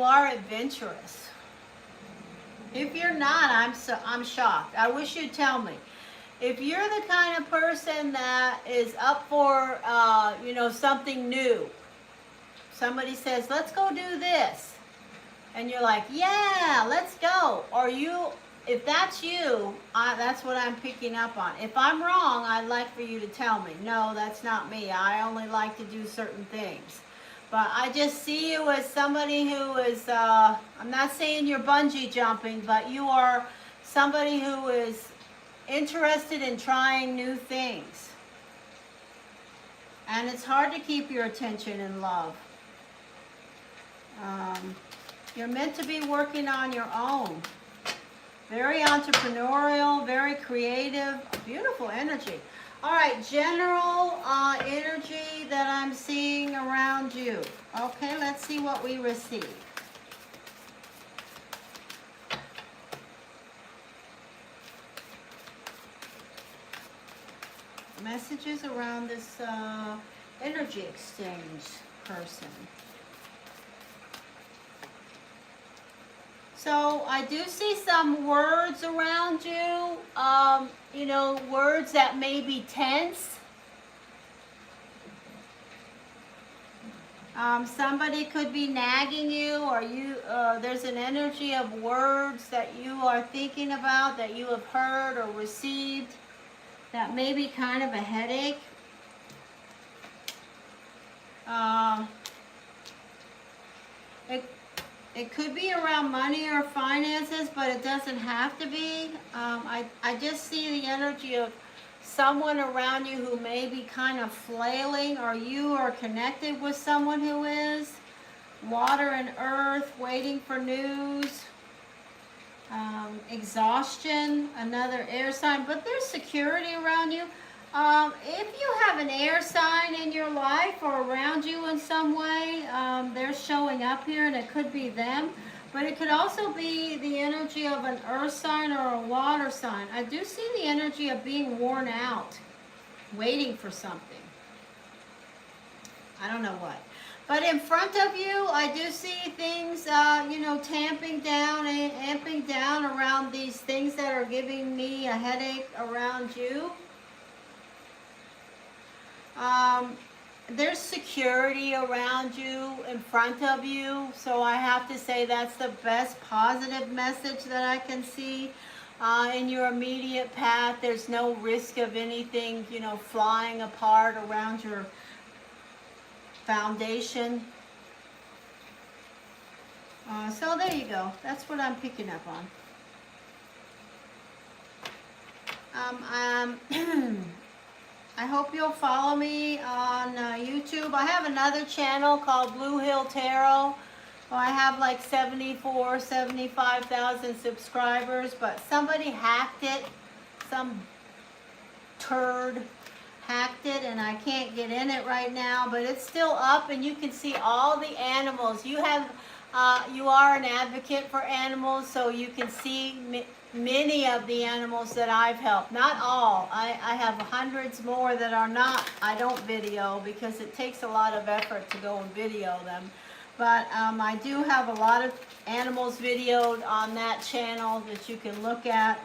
are adventurous. If you're not, I'm shocked. I wish you'd tell me. If you're the kind of person that is up for something new, somebody says, let's go do this, and you're like, yeah, let's go. Or if that's you, that's what I'm picking up on. If I'm wrong, I'd like for you to tell me. No, that's not me. I only like to do certain things. But I just see you as somebody who is, I'm not saying you're bungee jumping, but you are somebody who is interested in trying new things. And it's hard to keep your attention in love. You're meant to be working on your own. Very entrepreneurial, very creative, beautiful energy. All right, general energy that I'm seeing around you. Okay, let's see what we receive. Messages around this energy exchange person. So I do see some words around you, words that may be tense. Somebody could be nagging you, or there's an energy of words that you are thinking about, that you have heard or received, that may be kind of a headache. It could be around money or finances, but it doesn't have to be. I just see the energy of someone around you who may be kind of flailing, or you are connected with someone who is. Water and earth, waiting for news. Exhaustion, another air sign, but there's security around you. If you have an air sign in your life or around you in some way, they're showing up here, and it could be them, but it could also be the energy of an earth sign or a water sign. I do see the energy of being worn out, waiting for something. I don't know what. But in front of you, I do see things, tamping down and amping down around these things that are giving me a headache around you. There's security around you, in front of you, so I have to say that's the best positive message that I can see. In your immediate path, there's no risk of anything, flying apart around your foundation. So there you go. That's what I'm picking up on. I hope you'll follow me on YouTube. I have another channel called Blue Hill Tarot. Well, I have like 75,000 subscribers, but somebody hacked it. Some turd hacked it, and I can't get in it right now, but it's still up, and you can see all the animals. You are an advocate for animals, so you can see many of the animals that I've helped. Not all. I have hundreds more that I don't video, because it takes a lot of effort to go and video them. But I do have a lot of animals videoed on that channel that you can look at.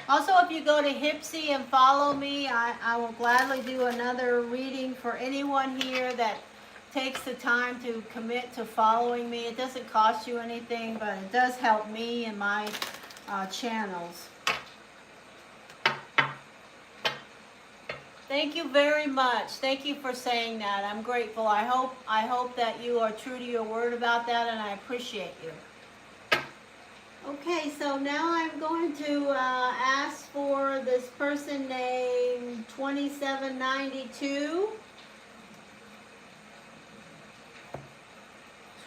Also, if you go to Hipsy and follow me, I will gladly do another reading for anyone here that takes the time to commit to following me. It doesn't cost you anything, but it does help me and my channels. Thank you very much. Thank you for saying that. I'm grateful. I hope that you are true to your word about that, and I appreciate you. Okay, so now I'm going to ask for this person named 2792.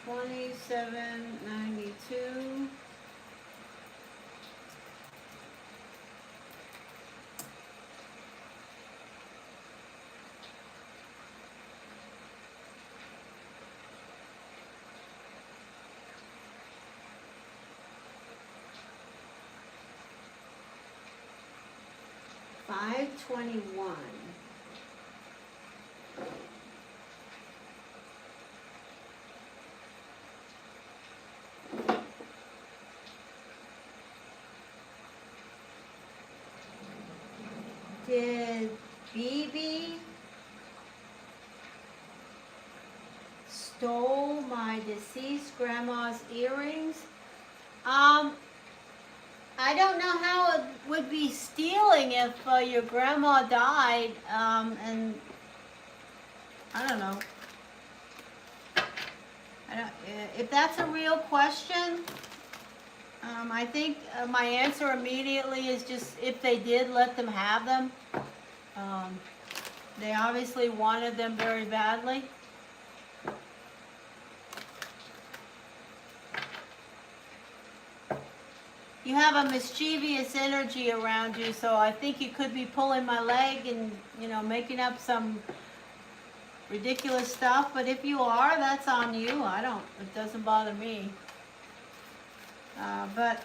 2792. $5.21. Did BB stole my deceased grandma's earrings? I don't know how it would be stealing if your grandma died, and I don't know. If that's a real question, I think my answer immediately is just if they did, let them have them. They obviously wanted them very badly. You have a mischievous energy around you, so I think you could be pulling my leg and, making up some ridiculous stuff. But if you are, that's on you. It doesn't bother me. But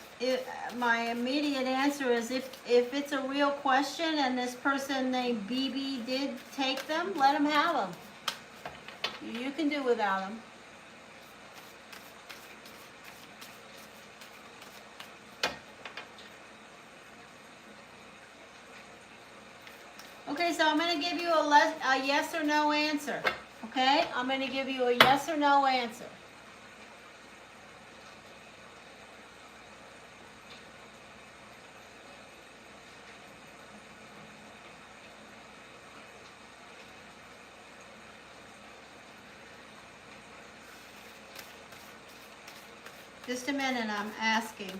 my immediate answer is if it's a real question and this person named BB did take them, let them have them. You can do without them. Okay, so I'm going to give you a yes or no answer. Okay? I'm going to give you a yes or no answer. Just a minute, I'm asking.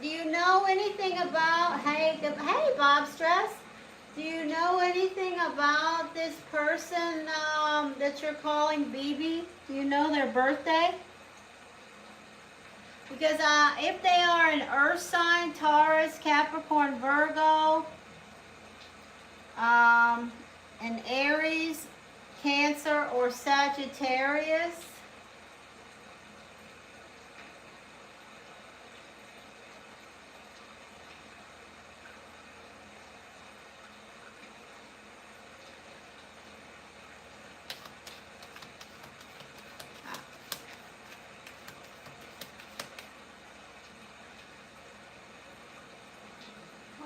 Do you know anything about, hey Bob Stress, do you know anything about this person that you're calling BB? Do you know their birthday? Because if they are an Earth sign, Taurus, Capricorn, Virgo, an Aries, Cancer, or Sagittarius,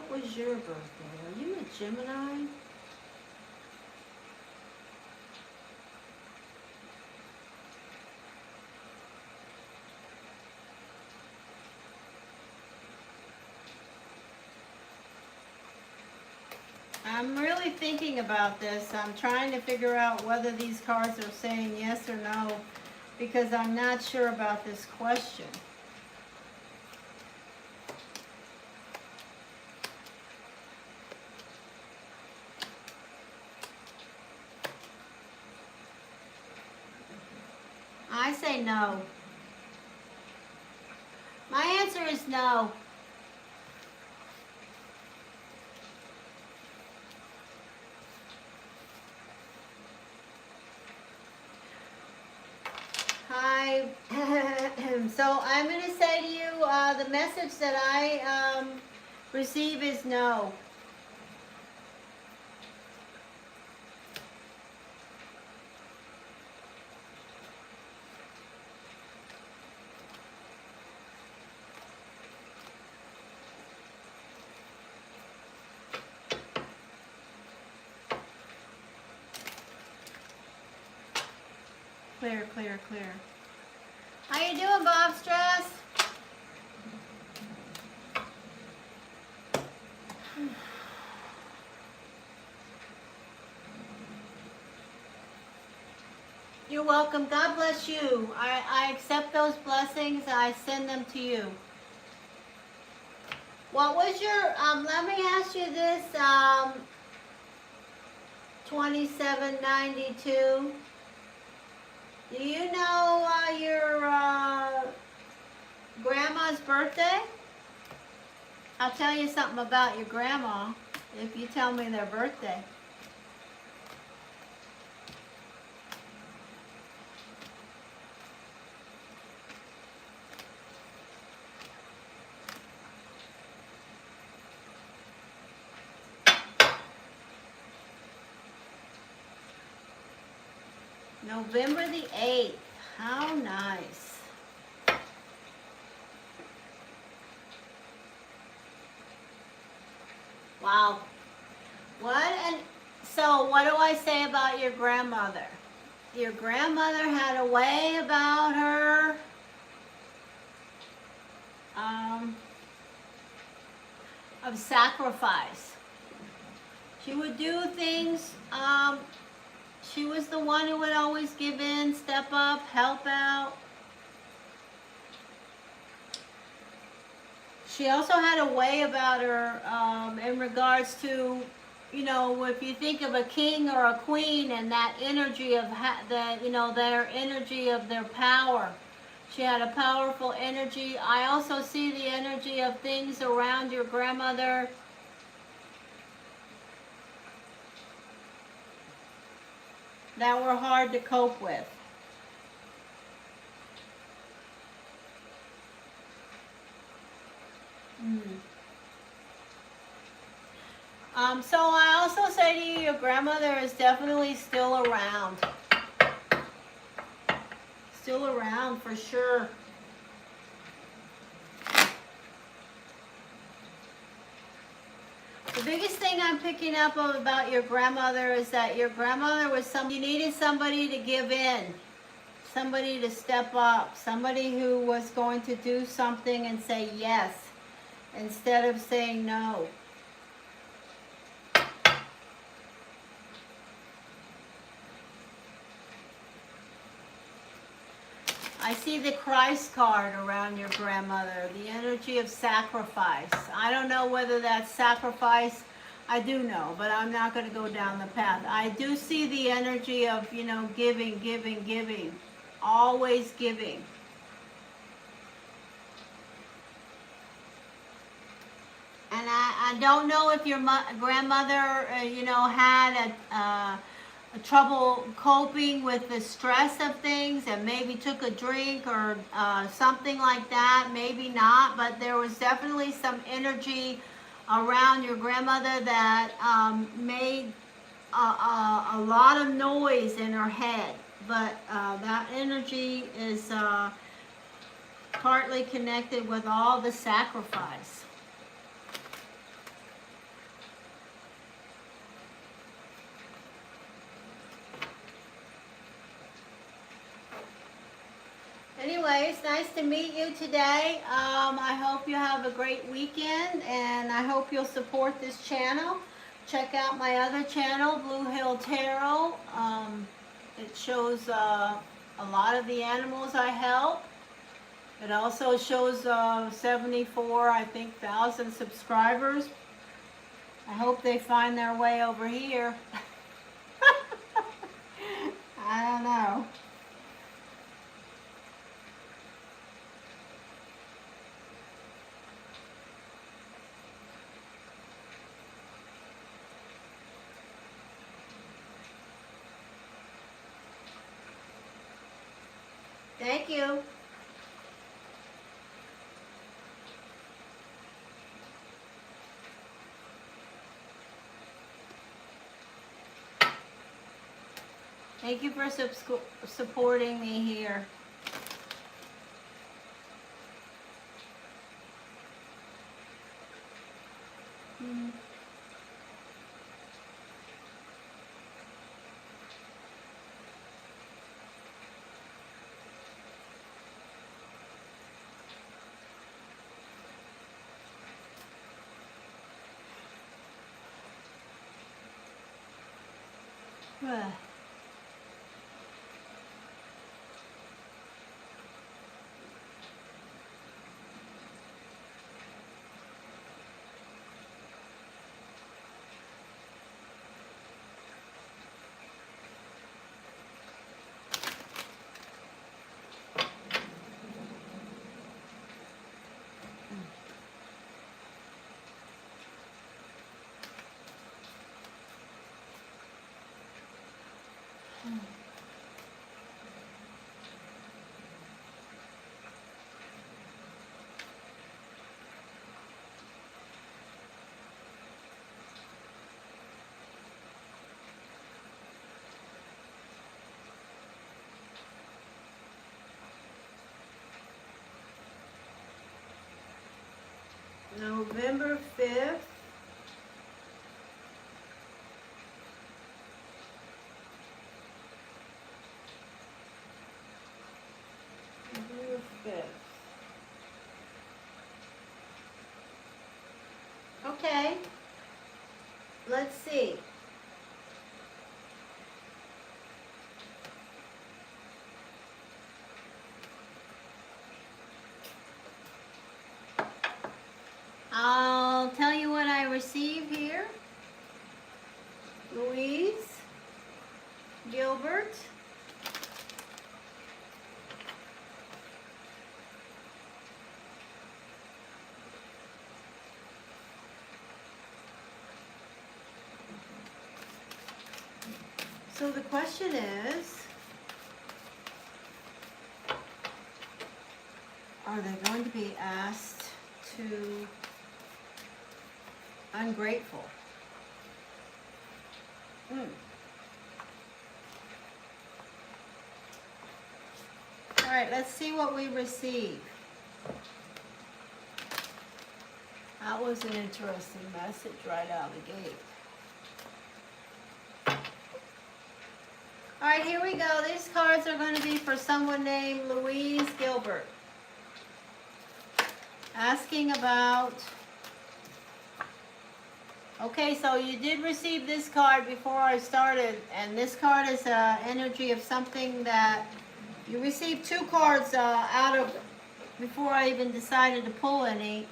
what was your birthday? Are you a Gemini? I'm really thinking about this. I'm trying to figure out whether these cards are saying yes or no because I'm not sure about this question. I say no. My answer is no. So I'm going to say to you, the message that I receive is no. Clear, clear, clear. How you doing, Bob Stress? You're welcome. God bless you. I accept those blessings. I send them to you. What was your, let me ask you this, 2792. Do you know your grandma's birthday? I'll tell you something about your grandma if you tell me their birthday. November the 8th. How nice. Wow. So what do I say about your grandmother? Your grandmother had a way about her of sacrifice. She would do things, she was the one who would always give in, step up, help out. She also had a way about her in regards to, you know, if you think of a king or a queen and that energy of their energy of their power. She had a powerful energy. I also see the energy of things around your grandmother. That were hard to cope with. So I also say to you, your grandmother is definitely still around. Still around for sure. The biggest thing I'm picking up about your grandmother is that your grandmother was you needed somebody to give in, somebody to step up, somebody who was going to do something and say yes instead of saying no. I see the Christ card around your grandmother, the energy of sacrifice. I don't know whether that's sacrifice. I do know, but I'm not going to go down the path. I do see the energy of, you know, giving, giving, giving. Always giving. And I don't know if your grandmother, you know, had a trouble coping with the stress of things and maybe took a drink or something like that. Maybe not, but there was definitely some energy around your grandmother that made a lot of noise in her head. But that energy is partly connected with all the sacrifice. Anyways, nice to meet you today. I hope you have a great weekend, and I hope you'll support this channel. Check out my other channel, Blue Hill Tarot. It shows a lot of the animals I help. It also shows 74, I think, thousand subscribers. I hope they find their way over here. I don't know. Thank you. Thank you for supporting me here. Mm. Ah. November 5th. November 5th. Okay. Let's see. I'll tell you what I receive here. Louise, Gilbert, so the question is, are they going to be asked to ungrateful? All right, let's see what we receive. That was an interesting message right out of the gate. All right, here we go. These cards are going to be for someone named Louise Gilbert. Asking about... Okay, so you did receive this card before I started, and this card is energy of something that you received two cards out of, before I even decided to pull any,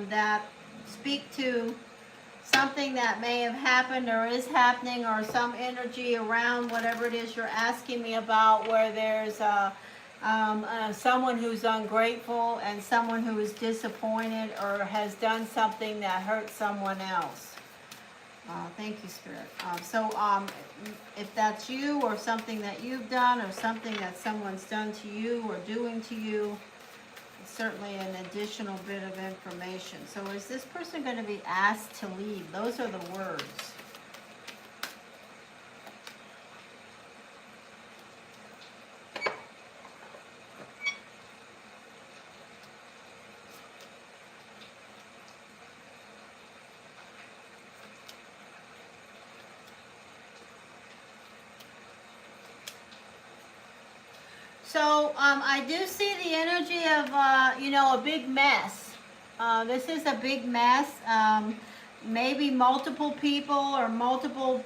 that speak to something that may have happened or is happening, or some energy around whatever it is you're asking me about, where there's someone who's ungrateful and someone who is disappointed or has done something that hurt someone else. Thank you, Spirit. If that's you, or something that you've done, or something that someone's done to you or doing to you, it's certainly an additional bit of information. So is this person going to be asked to leave? Those are the words. So I do see the energy of, a big mess. This is a big mess. Maybe multiple people or multiple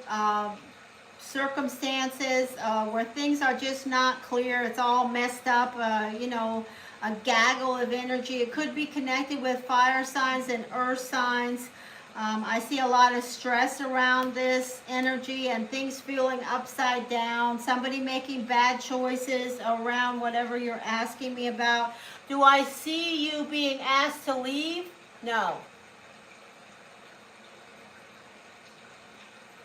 circumstances where things are just not clear. It's all messed up, a gaggle of energy. It could be connected with fire signs and earth signs. I see a lot of stress around this energy and things feeling upside down. Somebody making bad choices around whatever you're asking me about. Do I see you being asked to leave? No.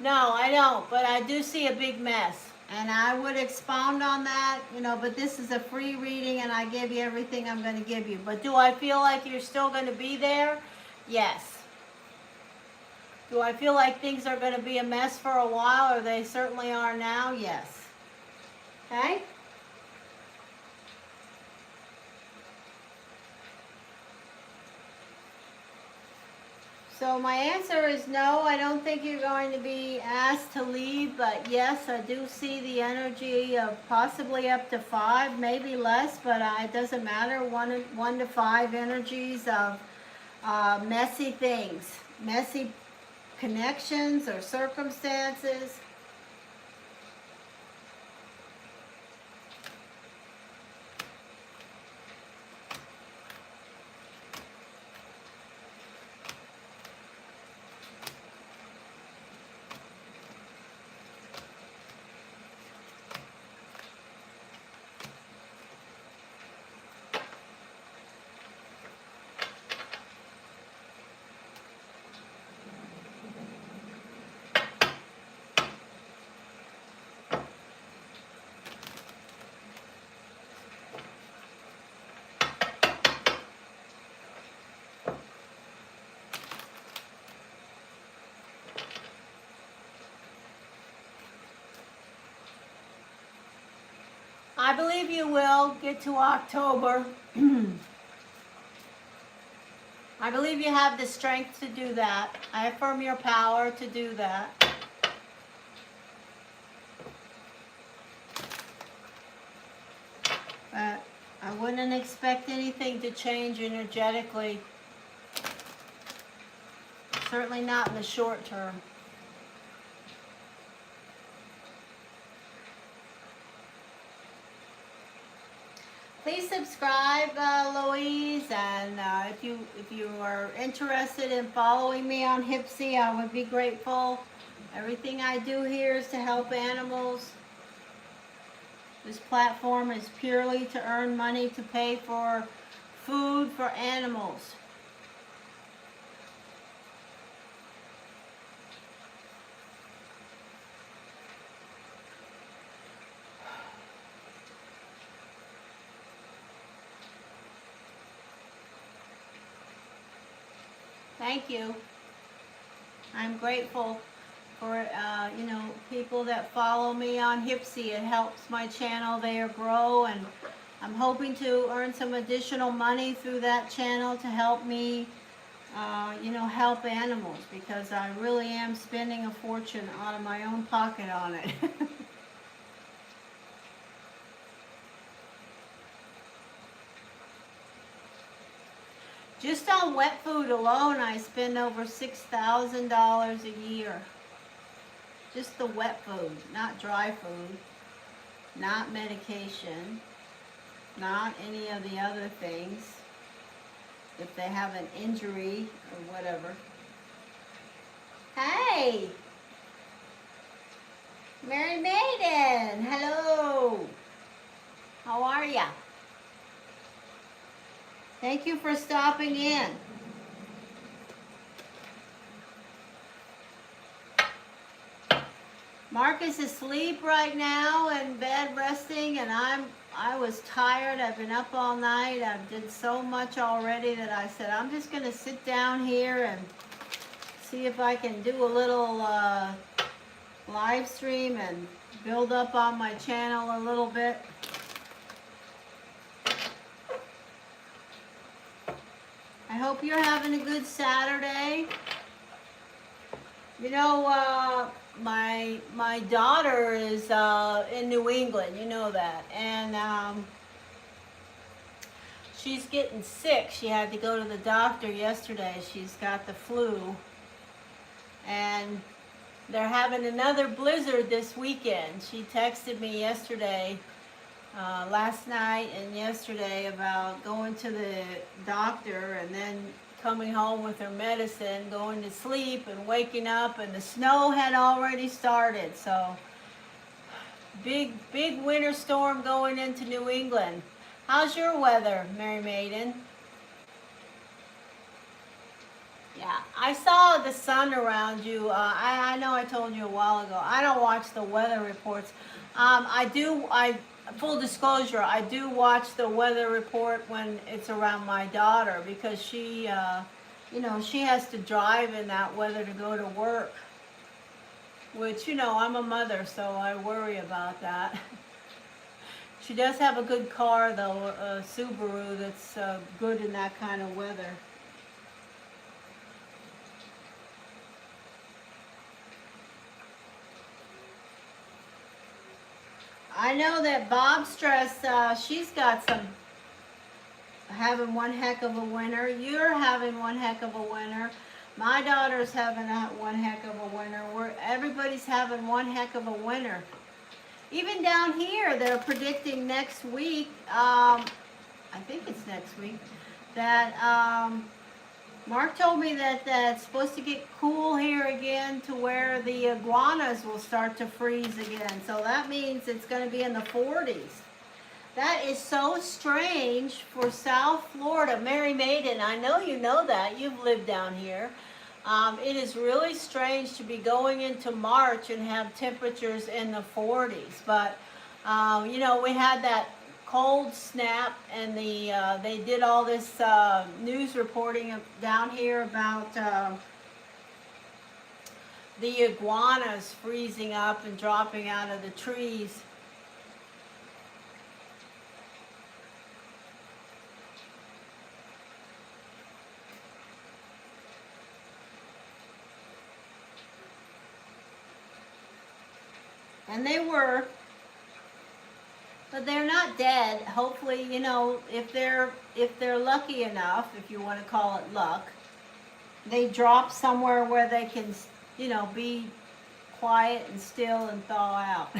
No, I don't, but I do see a big mess. And I would expound on that, you know, but this is a free reading and I give you everything I'm going to give you. But do I feel like you're still going to be there? Yes. Do I feel like things are going to be a mess for a while, or they certainly are now? Yes. Okay? So my answer is no, I don't think you're going to be asked to leave, but yes, I do see the energy of possibly up to 5, maybe less, but it doesn't matter, 1 to 5 energies of messy things, messy connections or circumstances. I believe you will get to October. I believe you have the strength to do that. I affirm your power to do that. But I wouldn't expect anything to change energetically. Certainly not in the short term. Please subscribe, Louise, and if you are interested in following me on Hipsy, I would be grateful. Everything I do here is to help animals. This platform is purely to earn money to pay for food for animals. Thank you. I'm grateful for you know, people that follow me on Hipsy. It helps my channel there grow, and I'm hoping to earn some additional money through that channel to help me you know, help animals, because I really am spending a fortune out of my own pocket on it. Just on wet food alone, I spend over $6,000 a year. Just the wet food, not dry food, not medication, not any of the other things. If they have an injury or whatever. Hey! Mary Maiden, hello! How are ya? Thank you for stopping in. Mark is asleep right now in bed resting, and I was tired. I've been up all night. I did so much already that I said I'm just going to sit down here and see if I can do a little live stream and build up on my channel a little bit. I hope you're having a good Saturday. You know, my daughter is in New England, you know that, and she's getting sick. She had to go to the doctor yesterday. She's got the flu, and they're having another blizzard this weekend. She texted me yesterday, last night and yesterday, about going to the doctor and then coming home with her medicine, going to sleep and waking up, and the snow had already started. So big winter storm going into New England. How's your weather, Mary Maiden? Yeah, I saw the sun around you. I know I told you a while ago, I don't watch the weather reports. Full disclosure, I do watch the weather report when it's around my daughter because she, she has to drive in that weather to go to work. Which, I'm a mother, so I worry about that. She does have a good car, though, a Subaru that's good in that kind of weather. I know that Bob's dress, she's got having one heck of a winter. You're having one heck of a winter. My daughter's having one heck of a winter. Everybody's having one heck of a winter. Even down here, they're predicting next week, I think it's next week, that Mark told me that it's supposed to get cool here again to where the iguanas will start to freeze again. So that means it's going to be in the 40s. That is so strange for South Florida. Mary Maiden, I know you know that. You've lived down here. It is really strange to be going into March and have temperatures in the 40s. But, we had that cold snap, and they did all this news reporting down here about the iguanas freezing up and dropping out of the trees. And they were, but they're not dead. Hopefully, if they're lucky enough, if you want to call it luck, they drop somewhere where they can, be quiet and still and thaw out.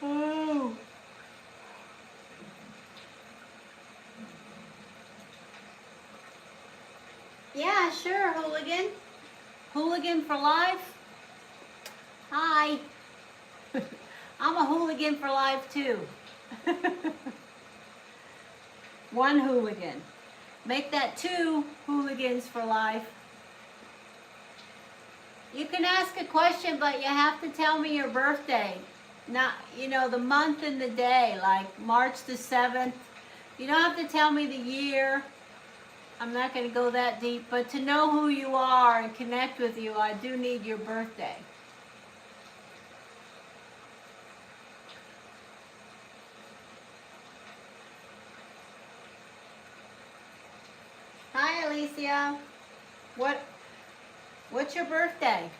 Ooh. Yeah, sure, hooligan. Hooligan for life. Hi. I'm a hooligan for life too. One hooligan. Make that 2 hooligans for life. You can ask a question, but you have to tell me your birthday. Not, the month and the day, like March the 7th. You don't have to tell me the year. I'm not going to go that deep, but to know who you are and connect with you, I do need your birthday. Hi, Alicia. What's your birthday?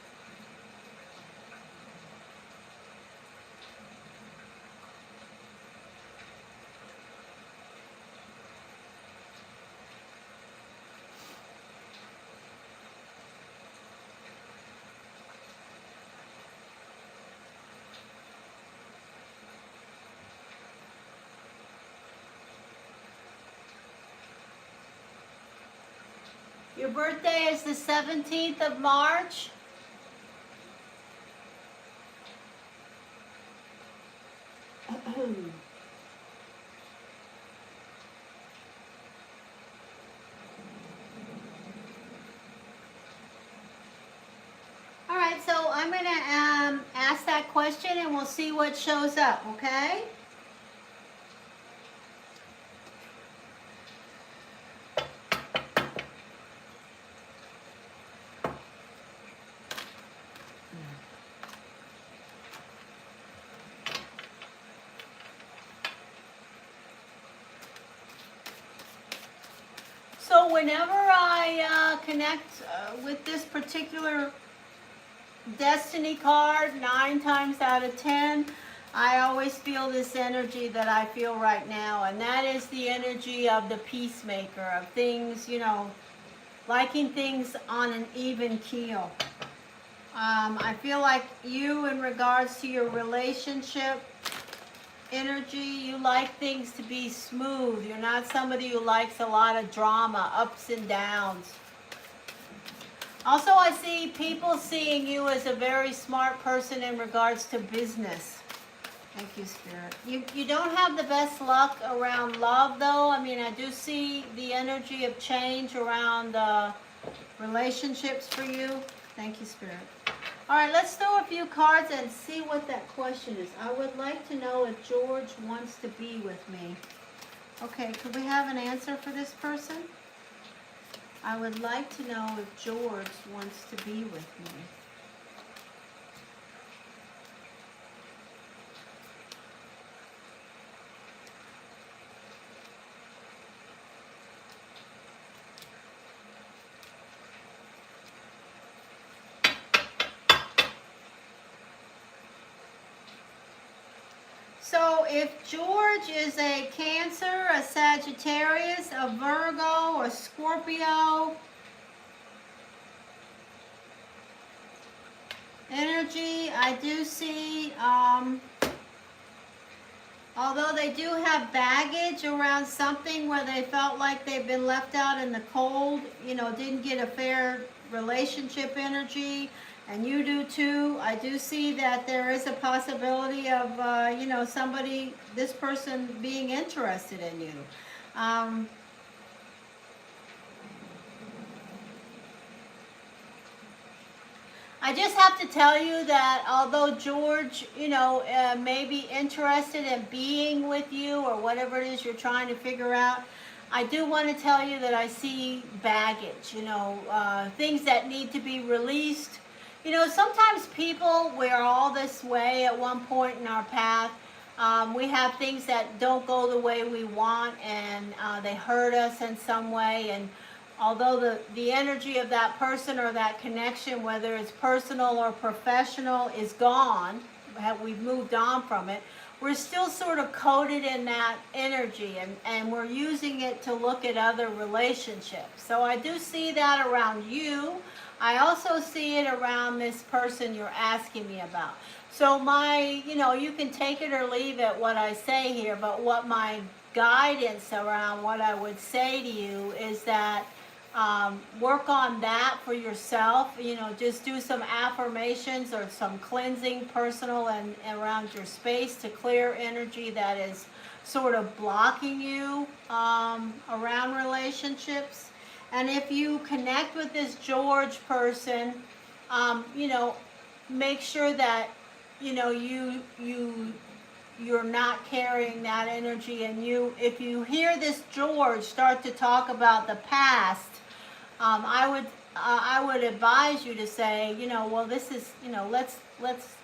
Your birthday is the 17th of March. All right, so I'm going to ask that question and we'll see what shows up, okay? So whenever I connect with this particular destiny card, 9 times out of 10, I always feel this energy that I feel right now, and that is the energy of the peacemaker, of things, liking things on an even keel. I feel like you, in regards to your relationship energy, you like things to be smooth. You're not somebody who likes a lot of drama, ups and downs. Also, I see people seeing you as a very smart person in regards to business. Thank you, Spirit. You don't have the best luck around love, though. I mean, I do see the energy of change around Relationships for you. Thank you, Spirit. All right, let's throw a few cards and see what that question is. I would like to know if George wants to be with me. Okay, could we have an answer for this person? I would like to know if George wants to be with me. So if George is a Cancer, a Sagittarius, a Virgo, a Scorpio energy, I do see, although they do have baggage around something where they felt like they've been left out in the cold, you know, didn't get a fair relationship energy, and you do too. I do see that there is a possibility of, you know, somebody, this person being interested in you. I just have to tell you that although George, you know, may be interested in being with you or whatever it is you're trying to figure out, I do want to tell you that I see baggage, you know, things that need to be released. You know, sometimes people, we're all this way at one point in our path. We have things that don't go the way we want, and they hurt us in some way, and although the energy of that person or that connection, whether it's personal or professional, is gone, we've moved on from it, we're still sort of coated in that energy, and we're using it to look at other relationships. So I do see that around you. I also see it around this person you're asking me about. So you know, you can take it or leave it what I say here, but what my guidance around what I would say to you is that work on that for yourself. You know, just do some affirmations or some cleansing, personal and around your space, to clear energy that is sort of blocking you around relationships. And if you connect with this George person, you know, make sure that, you know, you're not carrying that energy. And if you hear this George start to talk about the past, I would advise you to say, you know, well, this is, you know, let's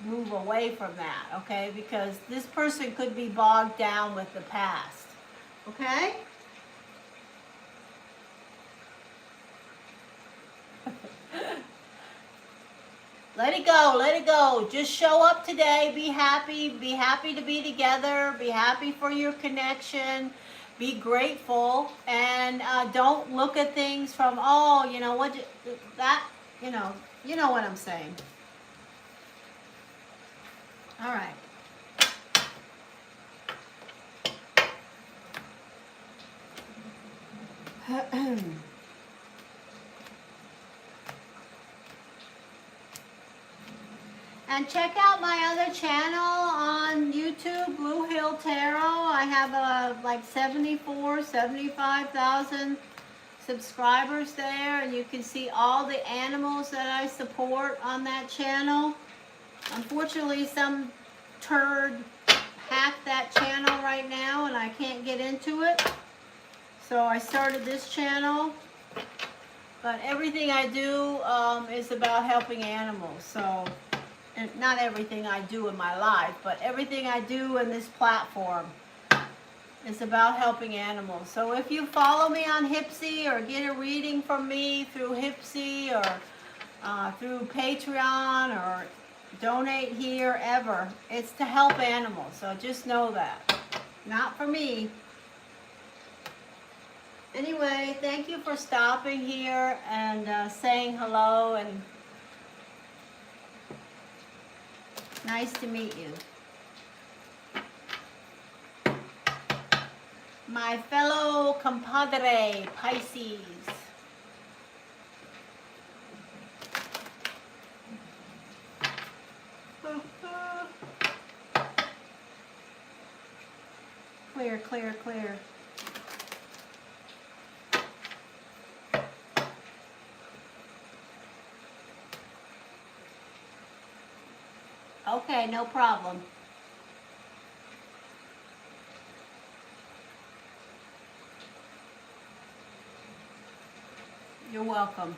move away from that, okay? Because this person could be bogged down with the past, okay? Let it go, let it go. Just show up today, be happy to be together, be happy for your connection. Be grateful, and don't look at things from, oh, you know what, that, you know what I'm saying. All right. And check out my other channel on YouTube, Blue Hill Tarot. I have like 75,000 subscribers there, and you can see all the animals that I support on that channel. Unfortunately, some turd hacked that channel right now, and I can't get into it. So I started this channel. But everything I do is about helping animals. So, and not everything I do in my life, but everything I do in this platform is about helping animals. So if you follow me on Hipsy or get a reading from me through Hipsy or through Patreon or donate here, ever, it's to help animals. So just know that. Not for me. Anyway, thank you for stopping here and saying hello, and nice to meet you. My fellow compadre, Pisces. Clear, clear, clear. Okay, no problem. You're welcome.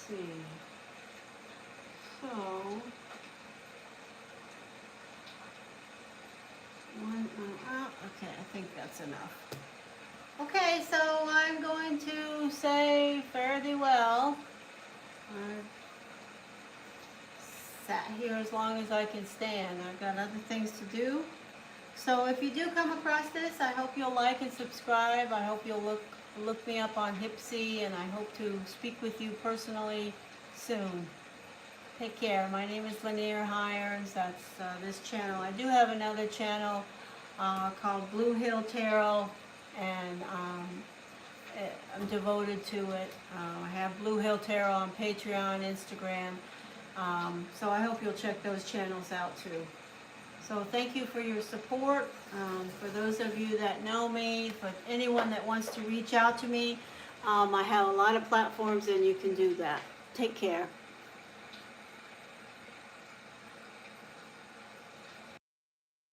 See. So, okay, I think that's enough. Okay, so I'm going to say fare thee well. I've sat here as long as I can stand. I've got other things to do. So if you do come across this, I hope you'll like and subscribe. I hope you'll look me up on Hipsy, and I hope to speak with you personally soon. Take care. My name is Lanier Hiorns. That's this channel. I do have another channel called Blue Hill Tarot, and I'm devoted to it. I have Blue Hill Tarot on Patreon, Instagram. So I hope you'll check those channels out too. So thank you for your support. For those of you that know me, for anyone that wants to reach out to me, I have a lot of platforms and you can do that. Take care.